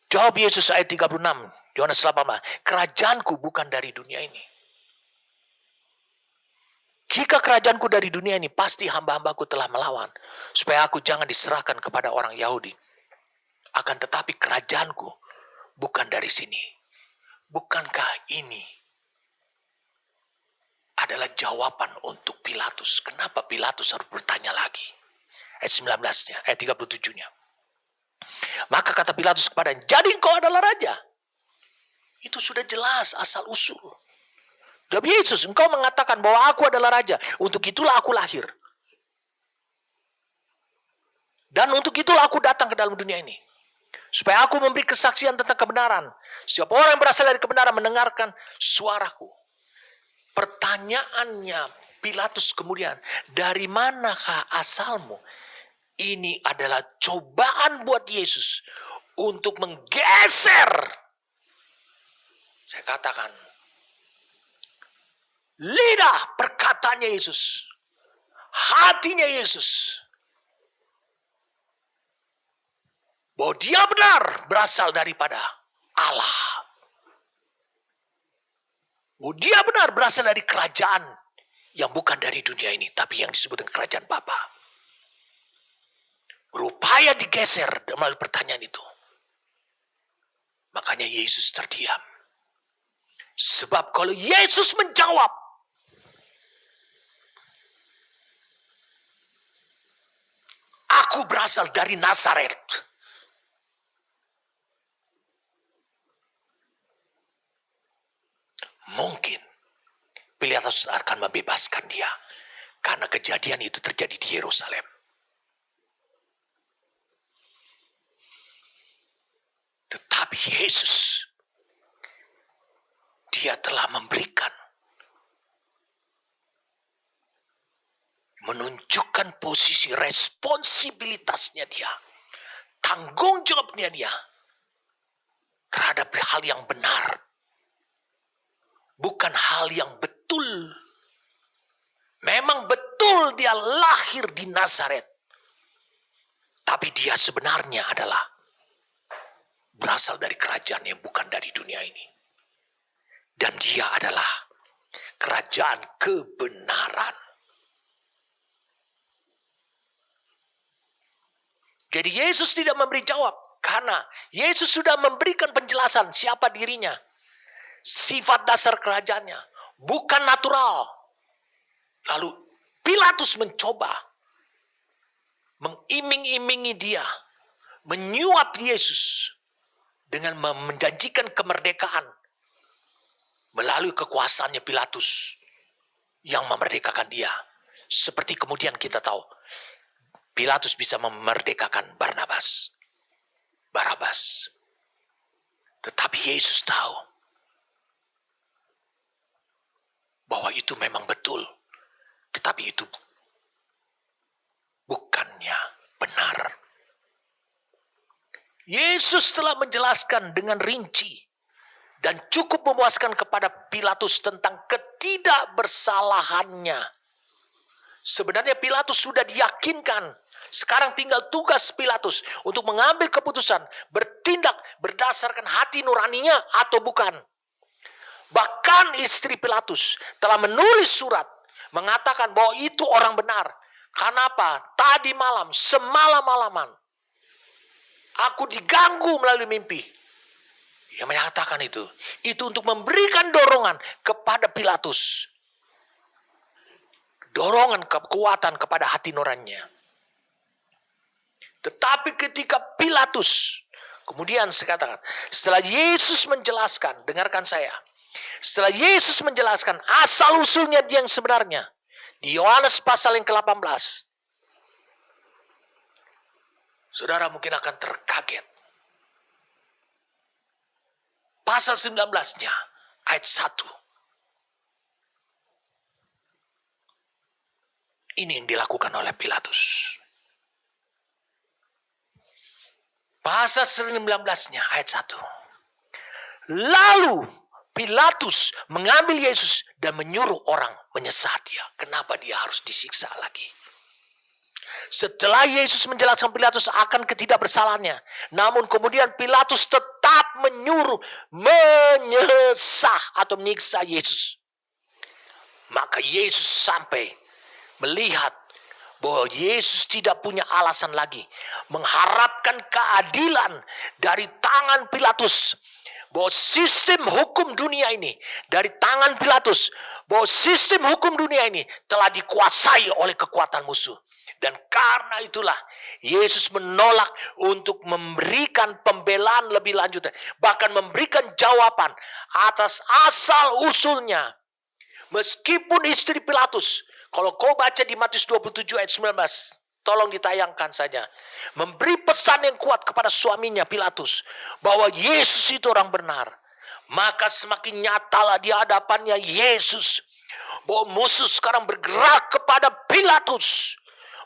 Jawab Yesus ayat 36, Yohanes 18, kerajaanku bukan dari dunia ini. Jika kerajaanku dari dunia ini, pasti hamba-hambaku telah melawan, supaya aku jangan diserahkan kepada orang Yahudi. Akan tetapi kerajaanku bukan dari sini. Bukankah ini adalah jawaban untuk Pilatus? Kenapa Pilatus harus bertanya lagi? Ayat 19-nya, ayat 37-nya. Maka kata Pilatus kepadanya, jadi engkau adalah raja. Itu sudah jelas asal usul. Jawab Yesus, engkau mengatakan bahwa aku adalah raja. Untuk itulah aku lahir. Dan untuk itulah aku datang ke dalam dunia ini. Supaya aku memberi kesaksian tentang kebenaran. Siapa orang yang berasal dari kebenaran mendengarkan suaraku. Pertanyaannya Pilatus kemudian, dari manakah asalmu? Ini adalah cobaan buat Yesus untuk menggeser. Saya katakan, lidah perkataannya Yesus, hatinya Yesus, bahwa dia benar berasal daripada Allah. Bahwa dia benar berasal dari kerajaan yang bukan dari dunia ini, tapi yang disebut dengan kerajaan Bapa. Berupaya digeser melalui pertanyaan itu. Makanya Yesus terdiam. Sebab kalau Yesus menjawab, aku berasal dari Nazaret, mungkin Pilatus akan membebaskan dia. Karena kejadian itu terjadi di Yerusalem. Tetapi Yesus, dia telah menunjukkan posisi responsibilitasnya dia. Tanggung jawabnya dia terhadap hal yang benar. Bukan hal yang betul. Memang betul dia lahir di Nazaret. Tapi dia sebenarnya adalah berasal dari kerajaan yang bukan dari dunia ini. Dan dia adalah kerajaan kebenaran. Jadi Yesus tidak memberi jawab karena Yesus sudah memberikan penjelasan siapa dirinya. Sifat dasar kerajaannya bukan natural. Lalu Pilatus mencoba mengiming-imingi dia, menyuap Yesus dengan menjanjikan kemerdekaan melalui kekuasaannya Pilatus yang memerdekakan dia. Seperti kemudian kita tahu Pilatus bisa memerdekakan Barabas. Tetapi Yesus tahu bahwa itu memang betul. Tetapi itu bukannya benar. Yesus telah menjelaskan dengan rinci dan cukup memuaskan kepada Pilatus tentang ketidakbersalahannya. Sebenarnya Pilatus sudah diyakinkan. Sekarang tinggal tugas Pilatus untuk mengambil keputusan, bertindak berdasarkan hati nuraninya atau bukan. Bahkan istri Pilatus telah menulis surat mengatakan bahwa itu orang benar. Kenapa? Tadi malam, semalam-malaman, aku diganggu melalui mimpi. Dia menyatakan itu untuk memberikan dorongan kepada Pilatus. Dorongan kekuatan kepada hati nuraninya. Tetapi ketika Pilatus, kemudian saya katakan, setelah Yesus menjelaskan, dengarkan saya. Setelah Yesus menjelaskan asal-usulnya yang sebenarnya, di Yohanes pasal yang ke-18, saudara mungkin akan terkaget. Pasal 19-nya, ayat 1. Ini yang dilakukan oleh Pilatus. Pasal 19-nya, ayat 1. Lalu Pilatus mengambil Yesus dan menyuruh orang menyesat dia. Kenapa dia harus disiksa lagi? Setelah Yesus menjelaskan Pilatus akan ketidakbersalahannya, namun kemudian Pilatus tetap menyuruh menyesah atau menyiksa Yesus. Maka Yesus sampai melihat bahwa Yesus tidak punya alasan lagi mengharapkan keadilan dari tangan Pilatus. Bahwa sistem hukum dunia ini dari tangan Pilatus, bahwa sistem hukum dunia ini telah dikuasai oleh kekuatan musuh. Dan karena itulah Yesus menolak untuk memberikan pembelaan lebih lanjut, bahkan memberikan jawaban atas asal usulnya. Meskipun istri Pilatus, kalau kau baca di Matius 27 ayat 19, tolong ditayangkan saja, memberi pesan yang kuat kepada suaminya Pilatus bahwa Yesus itu orang benar. Maka semakin nyatalah di hadapannya Yesus bahwa musuh sekarang bergerak kepada Pilatus,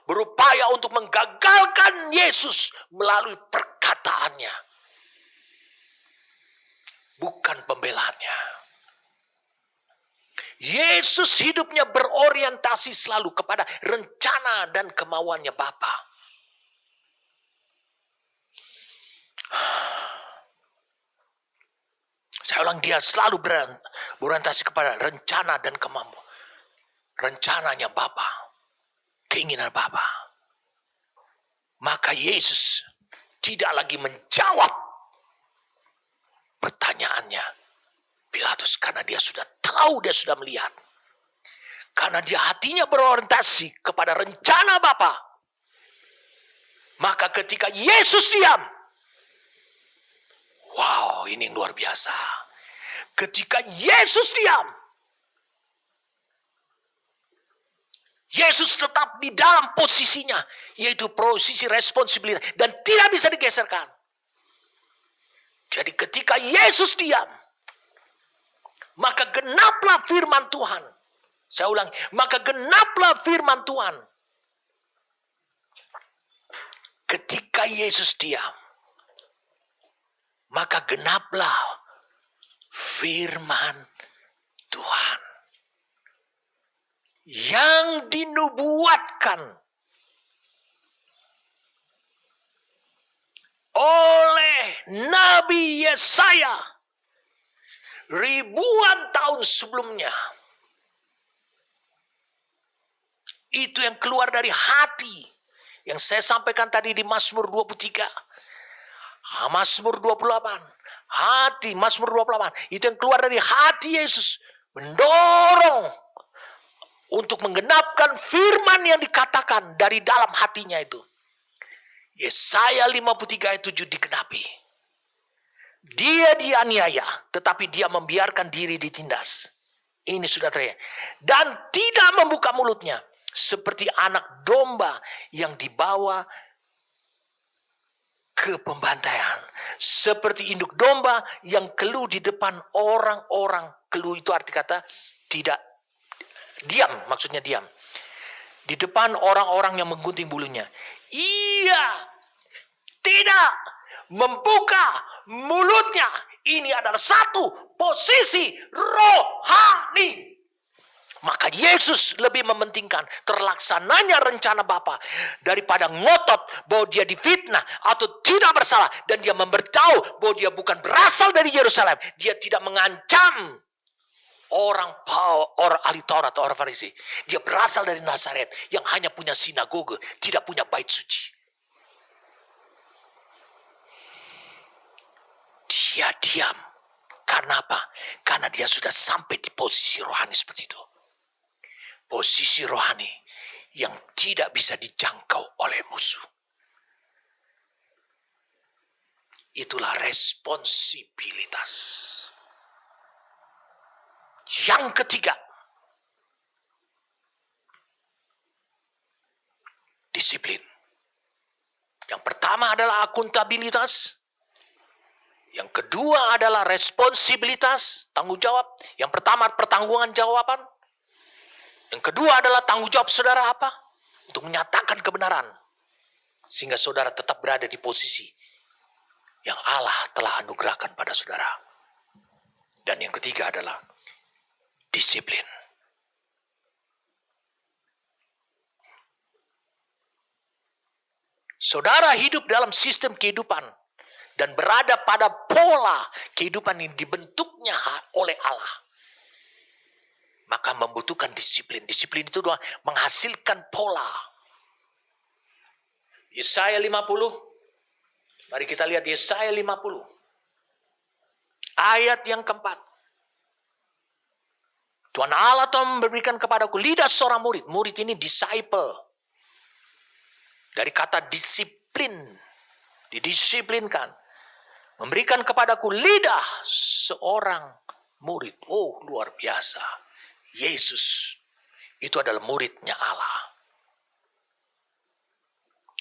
berupaya untuk menggagalkan Yesus melalui perkataannya, bukan pembelaannya. Yesus hidupnya berorientasi selalu kepada rencana dan kemauannya Bapa. Saya ulang, dia selalu berorientasi kepada rencana dan kemauan. Rencananya Bapa, keinginan Bapa. Maka Yesus tidak lagi menjawab pertanyaannya Pilatus karena dia sudah tahu, dia sudah melihat. Karena dia hatinya berorientasi kepada rencana Bapa. Maka ketika Yesus diam, wow, ini yang luar biasa. Ketika Yesus diam, Yesus tetap di dalam posisinya, yaitu posisi responsibilitas, dan tidak bisa digeserkan. Jadi ketika Yesus diam, maka genaplah firman Tuhan. Saya ulang, maka genaplah firman Tuhan. Ketika Yesus diam, maka genaplah firman Tuhan yang dinubuatkan oleh Nabi Yesaya ribuan tahun sebelumnya. Itu yang keluar dari hati, Yang saya sampaikan tadi di Mazmur 23. Mazmur 28. Mazmur 28. Itu yang keluar dari hati Yesus. Mendorong untuk menggenapkan firman yang dikatakan dari dalam hatinya itu. Yesaya 53 ayat 7 digenapi. Dia dianiaya, tetapi dia membiarkan diri ditindas. Ini sudah terjadi. Dan tidak membuka mulutnya. Seperti anak domba yang dibawa ke pembantaian. Seperti induk domba yang keluh di depan orang-orang. Keluh itu arti kata tidak diam, maksudnya diam. Di depan orang-orang yang menggunting bulunya. Ia tidak membuka mulutnya. Ini adalah satu posisi rohani. Maka Yesus lebih mementingkan terlaksananya rencana Bapa daripada ngotot bahwa dia difitnah atau tidak bersalah. Dan dia memberitahu bahwa dia bukan berasal dari Yerusalem. Dia tidak mengancam orang ahli Taurat atau orang Farisi. Dia berasal dari Nazaret yang hanya punya sinagoge, tidak punya bait suci. Dia diam. Karena apa? Karena dia sudah sampai di posisi rohani seperti itu. Posisi rohani yang tidak bisa dijangkau oleh musuh. Itulah responsibilitas. Yang ketiga, disiplin. Yang pertama adalah akuntabilitas. Yang kedua adalah responsibilitas, tanggung jawab. Yang pertama pertanggungan jawaban. Yang kedua adalah tanggung jawab saudara apa? Untuk menyatakan kebenaran. Sehingga saudara tetap berada di posisi yang Allah telah anugerahkan pada saudara. Dan yang ketiga adalah disiplin. Saudara hidup dalam sistem kehidupan dan berada pada pola kehidupan yang dibentuknya oleh Allah. Maka membutuhkan disiplin. Disiplin itu menghasilkan pola. Yesaya 50. Mari kita lihat Yesaya 50. Ayat yang keempat. Tuhan Allah telah memberikan kepadaku lidah seorang murid. Murid ini disciple. Dari kata disiplin. Didisiplinkan. Memberikan kepadaku lidah seorang murid. Oh, luar biasa. Yesus itu adalah muridnya Allah.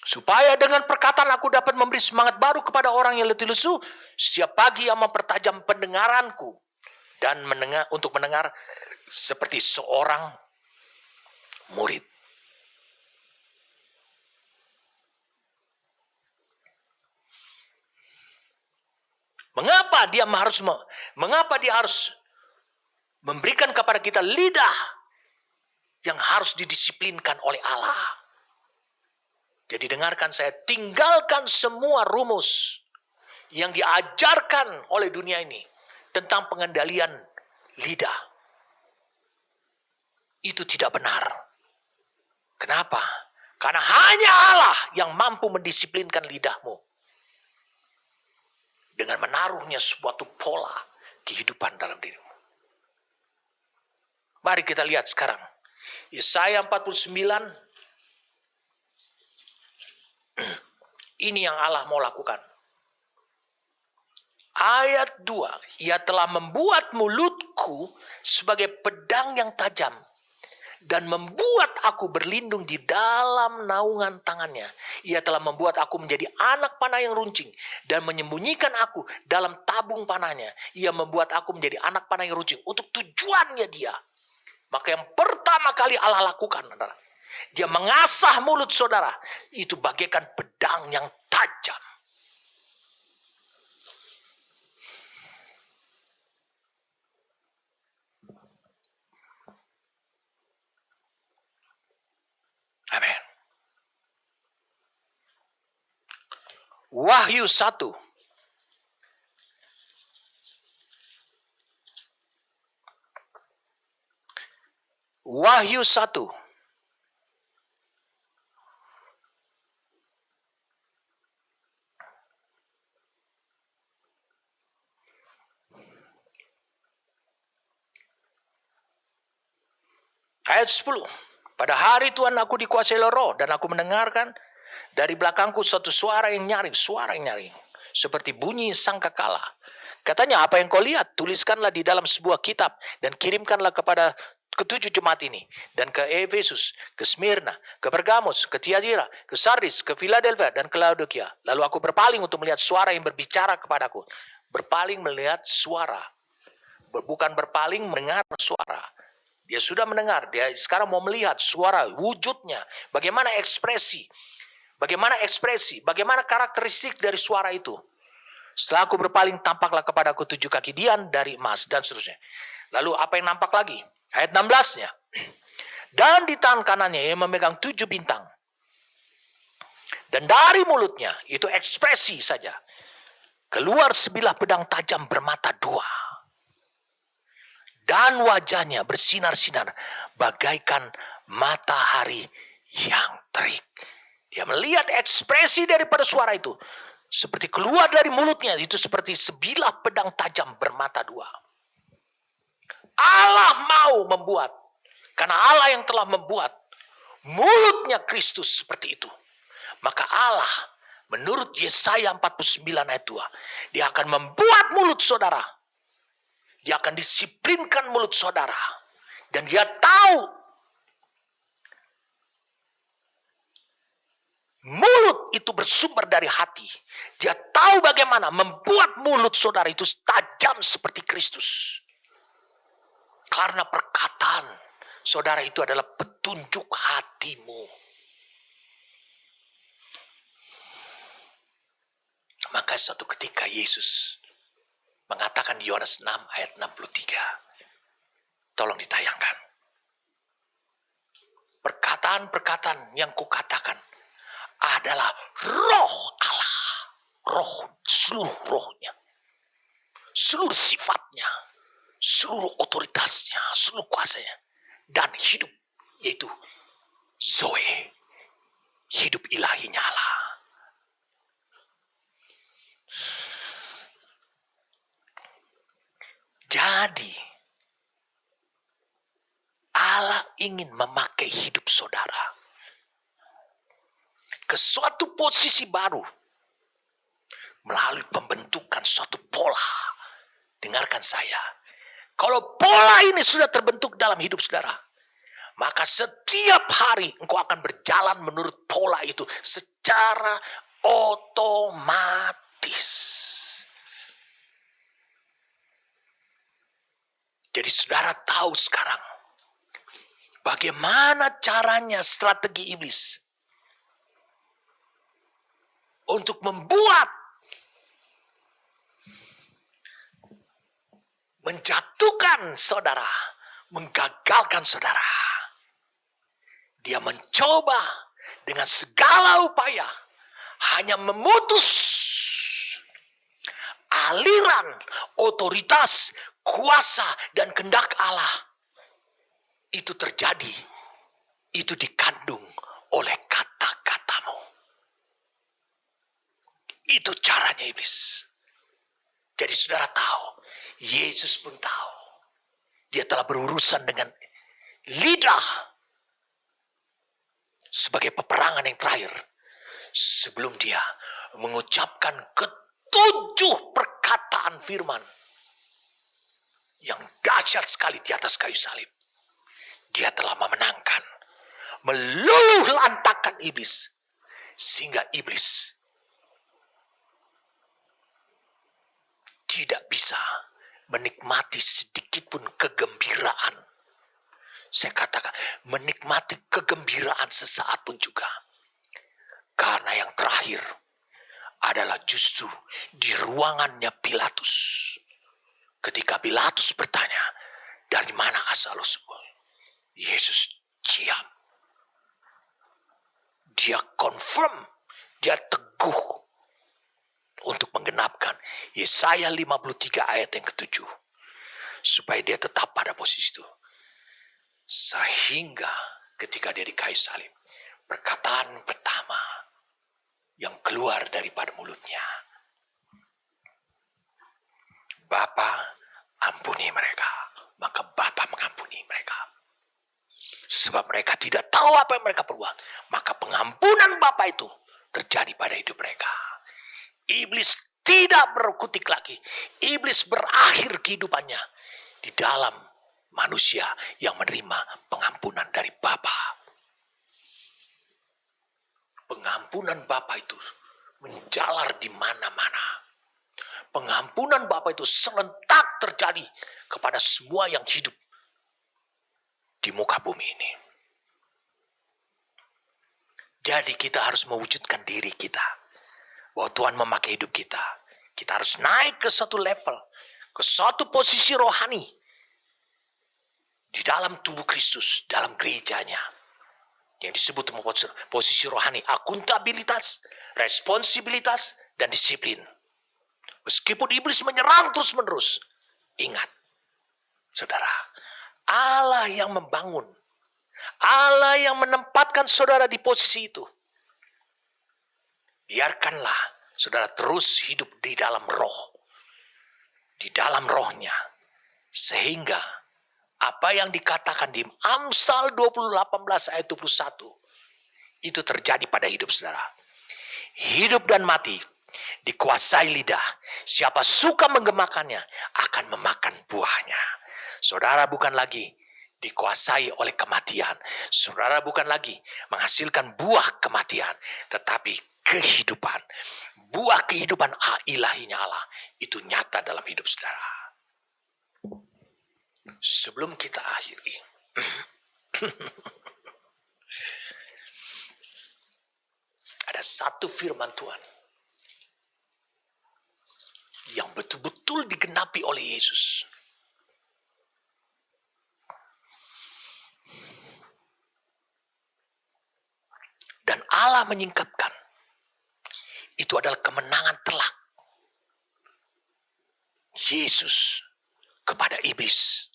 Supaya dengan perkataan aku dapat memberi semangat baru kepada orang yang letih lesu. Setiap pagi yang mempertajam pendengaranku. Dan untuk mendengar seperti seorang murid. Mengapa dia harus memberikan kepada kita lidah yang harus didisiplinkan oleh Allah? Jadi dengarkan saya, tinggalkan semua rumus yang diajarkan oleh dunia ini tentang pengendalian lidah. Itu tidak benar. Kenapa? Karena hanya Allah yang mampu mendisiplinkan lidahmu. Dengan menaruhnya suatu pola kehidupan dalam dirimu. Mari kita lihat sekarang. Yesaya 49. Ini yang Allah mau lakukan. Ayat 2. Ia telah membuat mulutku sebagai pedang yang tajam. Dan membuat aku berlindung di dalam naungan tangannya. Ia telah membuat aku menjadi anak panah yang runcing. Dan menyembunyikan aku dalam tabung panahnya. Ia membuat aku menjadi anak panah yang runcing. Untuk tujuannya dia. Maka yang pertama kali Allah lakukan adalah dia mengasah mulut saudara. Itu bagaikan pedang yang tajam. Amin. Wahyu 1. Wahyu 1. Ayat 10. Pada hari Tuhan aku dikuasai oleh roh, dan aku mendengarkan dari belakangku suatu suara yang nyaring. Seperti bunyi sangkakala. Katanya, apa yang kau lihat, tuliskanlah di dalam sebuah kitab, dan kirimkanlah kepada ketujuh jemaat ini, dan ke Efesus, ke Smyrna, ke Pergamos, ke Tiatira, ke Sardis, ke Philadelphia, dan ke Laodikia. Lalu aku berpaling untuk melihat suara yang berbicara kepadaku. Berpaling melihat suara. Bukan berpaling mendengar suara. Dia sudah mendengar, dia sekarang mau melihat suara, wujudnya, bagaimana ekspresi, bagaimana karakteristik dari suara itu. Setelah aku berpaling, tampaklah kepadaku 7 kaki dian dari emas, dan seterusnya. Lalu apa yang nampak lagi? Ayat 16-nya. Dan di tangan kanannya ia memegang 7 bintang. Dan dari mulutnya, itu ekspresi saja, keluar sebilah pedang tajam bermata 2. Dan wajahnya bersinar-sinar bagaikan matahari yang terik. Dia melihat ekspresi daripada suara itu. Seperti keluar dari mulutnya, itu seperti sebilah pedang tajam bermata 2. Allah mau membuat, karena Allah yang telah membuat mulutnya Kristus seperti itu. Maka Allah, menurut Yesaya 49 ayat 2, dia akan membuat mulut saudara. Dia akan disiplinkan mulut saudara. Dan dia tahu mulut itu bersumber dari hati. Dia tahu bagaimana membuat mulut saudara itu tajam seperti Kristus. Karena perkataan saudara itu adalah petunjuk hatimu. Maka suatu ketika Yesus mengatakan di Yohanes 6 ayat 63. Tolong ditayangkan. Perkataan-perkataan yang kukatakan adalah roh Allah. Roh, seluruh rohnya. Seluruh sifatnya. Seluruh otoritasnya. Seluruh kuasanya. Dan hidup, yaitu Zoe. Hidup ilahinya Allah. Jadi, Allah ingin memakai hidup saudara ke suatu posisi baru melalui pembentukan suatu pola. Dengarkan saya. Kalau pola ini sudah terbentuk dalam hidup saudara, maka setiap hari engkau akan berjalan menurut pola itu secara otomatis. Jadi saudara tahu sekarang bagaimana caranya strategi iblis untuk membuat, menjatuhkan saudara, menggagalkan saudara. Dia mencoba dengan segala upaya hanya memutus aliran otoritas, kuasa dan kehendak Allah. Itu terjadi, itu dikandung oleh kata-katamu. Itu caranya iblis. Jadi saudara tahu, Yesus pun tahu. Dia telah berurusan dengan lidah sebagai peperangan yang terakhir. Sebelum dia mengucapkan ketujuh perkataan firman yang dahsyat sekali di atas kayu salib. Dia telah memenangkan, meluluh lantakkan iblis. Sehingga iblis tidak bisa menikmati sedikit pun kegembiraan. Saya katakan, menikmati kegembiraan sesaat pun juga. Karena yang terakhir adalah justru di ruangannya Pilatus. Ketika Pilatus bertanya, dari mana asal lo semua? Yesus diam. Dia confirm, dia teguh untuk menggenapkan Yesaya 53 ayat yang ke-7. Supaya dia tetap pada posisi itu. Sehingga ketika dia di kayu salib, perkataan pertama yang keluar daripada mulutnya, Bapa, ampuni mereka. Maka Bapa mengampuni mereka. Sebab mereka tidak tahu apa yang mereka perbuat. Maka pengampunan Bapa itu terjadi pada hidup mereka. Iblis tidak berkutik lagi. Iblis berakhir kehidupannya di dalam manusia yang menerima pengampunan dari Bapa. Pengampunan Bapa itu menjalar di mana-mana. Pengampunan Bapa itu serentak terjadi kepada semua yang hidup di muka bumi ini. Jadi kita harus mewujudkan diri kita. Bahwa Tuhan memakai hidup kita. Kita harus naik ke satu level. Ke suatu posisi rohani. Di dalam tubuh Kristus. Dalam gerejanya. Yang disebut posisi rohani. Akuntabilitas, responsibilitas, dan disiplin. Meskipun iblis menyerang terus-menerus. Ingat. Saudara. Allah yang membangun. Allah yang menempatkan saudara di posisi itu. Biarkanlah saudara terus hidup di dalam roh. Di dalam rohnya. Sehingga apa yang dikatakan di Amsal 18 ayat 21. Itu terjadi pada hidup saudara. Hidup dan mati dikuasai lidah. Siapa suka menggemakannya akan memakan buahnya. Saudara bukan lagi dikuasai oleh kematian. Saudara bukan lagi menghasilkan buah kematian. Tetapi kehidupan. Buah kehidupan ilahinya Allah. Itu nyata dalam hidup saudara. Sebelum kita akhiri. Ada satu firman Tuhan. Yang betul-betul digenapi oleh Yesus. Dan Allah menyingkapkan. Itu adalah kemenangan telak. Yesus kepada iblis.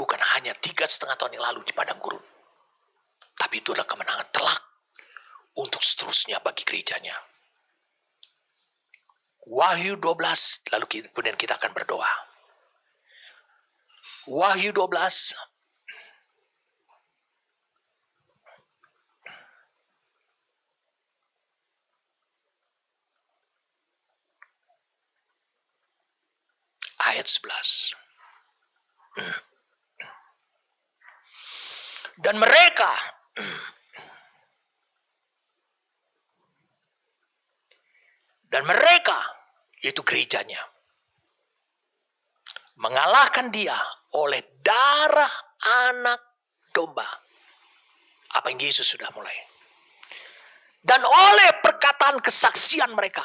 Bukan hanya 3,5 tahun yang lalu di padang gurun. Tapi itu adalah kemenangan telak. Untuk seterusnya bagi gerejanya. Wahyu 12. Lalu kemudian kita akan berdoa. Wahyu 12. Ayat 11. Dan mereka yaitu gerejanya mengalahkan dia oleh darah anak domba. Apa yang Yesus sudah mulai. Dan oleh perkataan kesaksian mereka.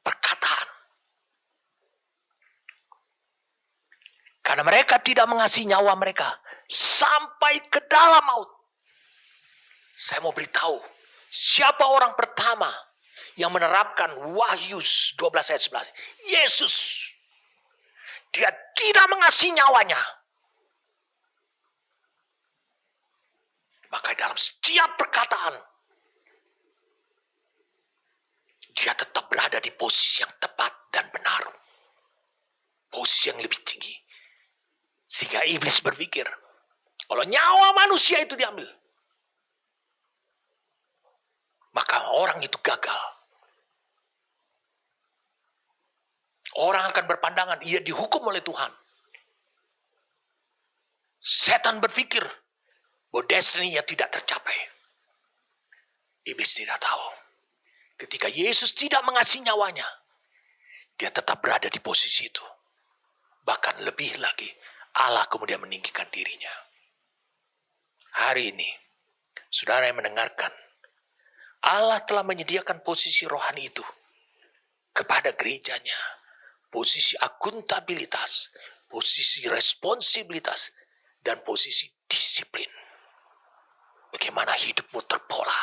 Perkataan. Karena mereka tidak mengasihi nyawa mereka sampai ke dalam maut. Saya mau beritahu, siapa orang pertama yang menerapkan Wahyu 12 ayat 11? Yesus. Dia tidak mengasihi nyawanya. Maka dalam setiap perkataan, dia tetap berada di posisi yang tepat dan benar. Posisi yang lebih tinggi. Sehingga iblis berpikir, kalau nyawa manusia itu diambil, maka orang itu gagal. Orang akan berpandangan, ia dihukum oleh Tuhan. Setan berpikir, bahwa destiny-nya tidak tercapai. Iblis tidak tahu. Ketika Yesus tidak mengasihi nyawanya, dia tetap berada di posisi itu. Bahkan lebih lagi, Allah kemudian meninggikan dirinya. Hari ini, saudara yang mendengarkan, Allah telah menyediakan posisi rohani itu kepada gerejanya. Posisi akuntabilitas, posisi responsibilitas, dan posisi disiplin. Bagaimana hidupmu terpola.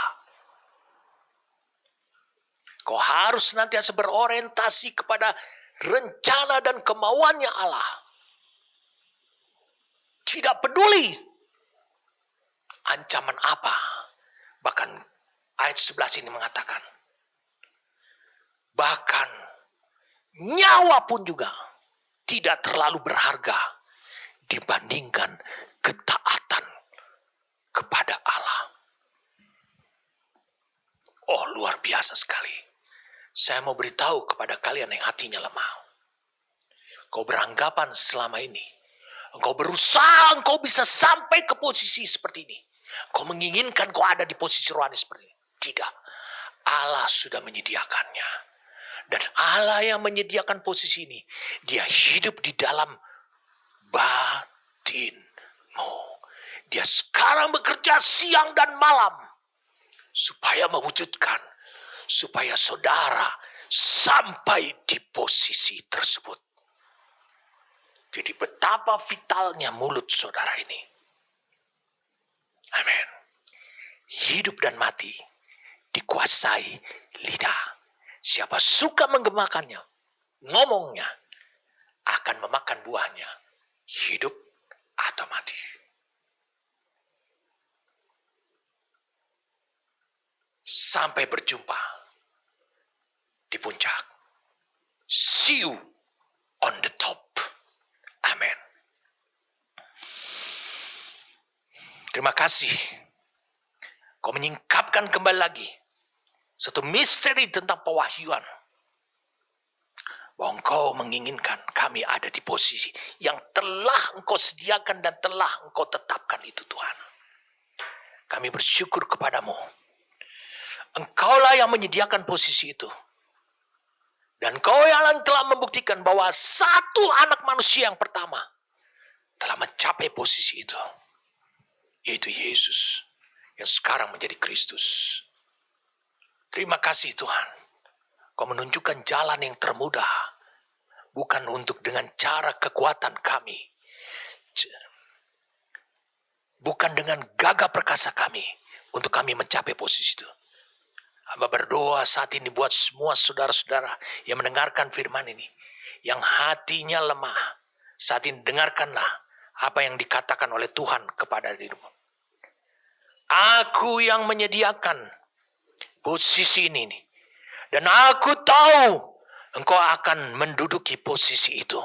Kau harus senantiasa berorientasi kepada rencana dan kemauannya Allah. Tidak peduli ancaman apa. Bahkan ayat 11 ini mengatakan. Bahkan nyawa pun juga tidak terlalu berharga dibandingkan ketaatan kepada Oh, luar biasa sekali. Saya mau beritahu kepada kalian yang hatinya lemah. Kau beranggapan selama ini, engkau berusaha, engkau bisa sampai ke posisi seperti ini. Kau menginginkan kau ada di posisi rohani seperti ini. Tidak. Allah sudah menyediakannya. Dan Allah yang menyediakan posisi ini, dia hidup di dalam batinmu. Dia sekarang bekerja siang dan malam supaya mewujudkan, supaya saudara sampai di posisi tersebut. Jadi betapa vitalnya mulut saudara ini. Amin. Hidup dan mati dikuasai lidah. Siapa suka menggemakannya, ngomongnya, akan memakan buahnya, hidup atau mati. Sampai berjumpa di puncak. See you on the top. Amin. Terima kasih. Kau menyingkapkan kembali lagi satu misteri tentang pewahyuan. Bahwa engkau menginginkan kami ada di posisi yang telah engkau sediakan dan telah engkau tetapkan itu, Tuhan. Kami bersyukur kepadamu. Engkaulah yang menyediakan posisi itu. Dan engkau yang telah membuktikan bahwa satu anak manusia yang pertama telah mencapai posisi itu. Yaitu Yesus yang sekarang menjadi Kristus. Terima kasih Tuhan. Kau menunjukkan jalan yang termudah. Bukan untuk dengan cara kekuatan kami. Bukan dengan gagah perkasa kami. Untuk kami mencapai posisi itu. Hamba berdoa saat ini buat semua saudara-saudara yang mendengarkan firman ini. Yang hatinya lemah. Saat ini dengarkanlah apa yang dikatakan oleh Tuhan kepada dirimu. Aku yang menyediakan posisi ini. Dan aku tahu engkau akan menduduki posisi itu.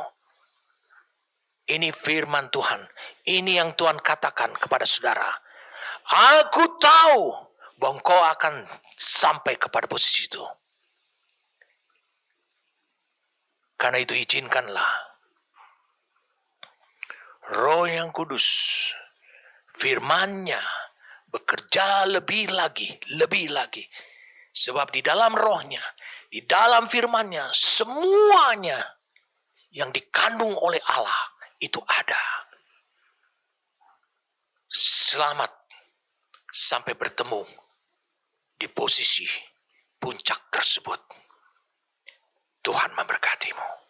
Ini firman Tuhan. Ini yang Tuhan katakan kepada saudara. Aku tahu bahwa engkau akan sampai kepada posisi itu. Karena itu izinkanlah Roh yang Kudus, firman-Nya bekerja lebih lagi. Sebab di dalam rohnya, di dalam firman-Nya, semuanya yang dikandung oleh Allah itu ada. Selamat sampai bertemu di posisi puncak tersebut. Tuhan memberkatimu.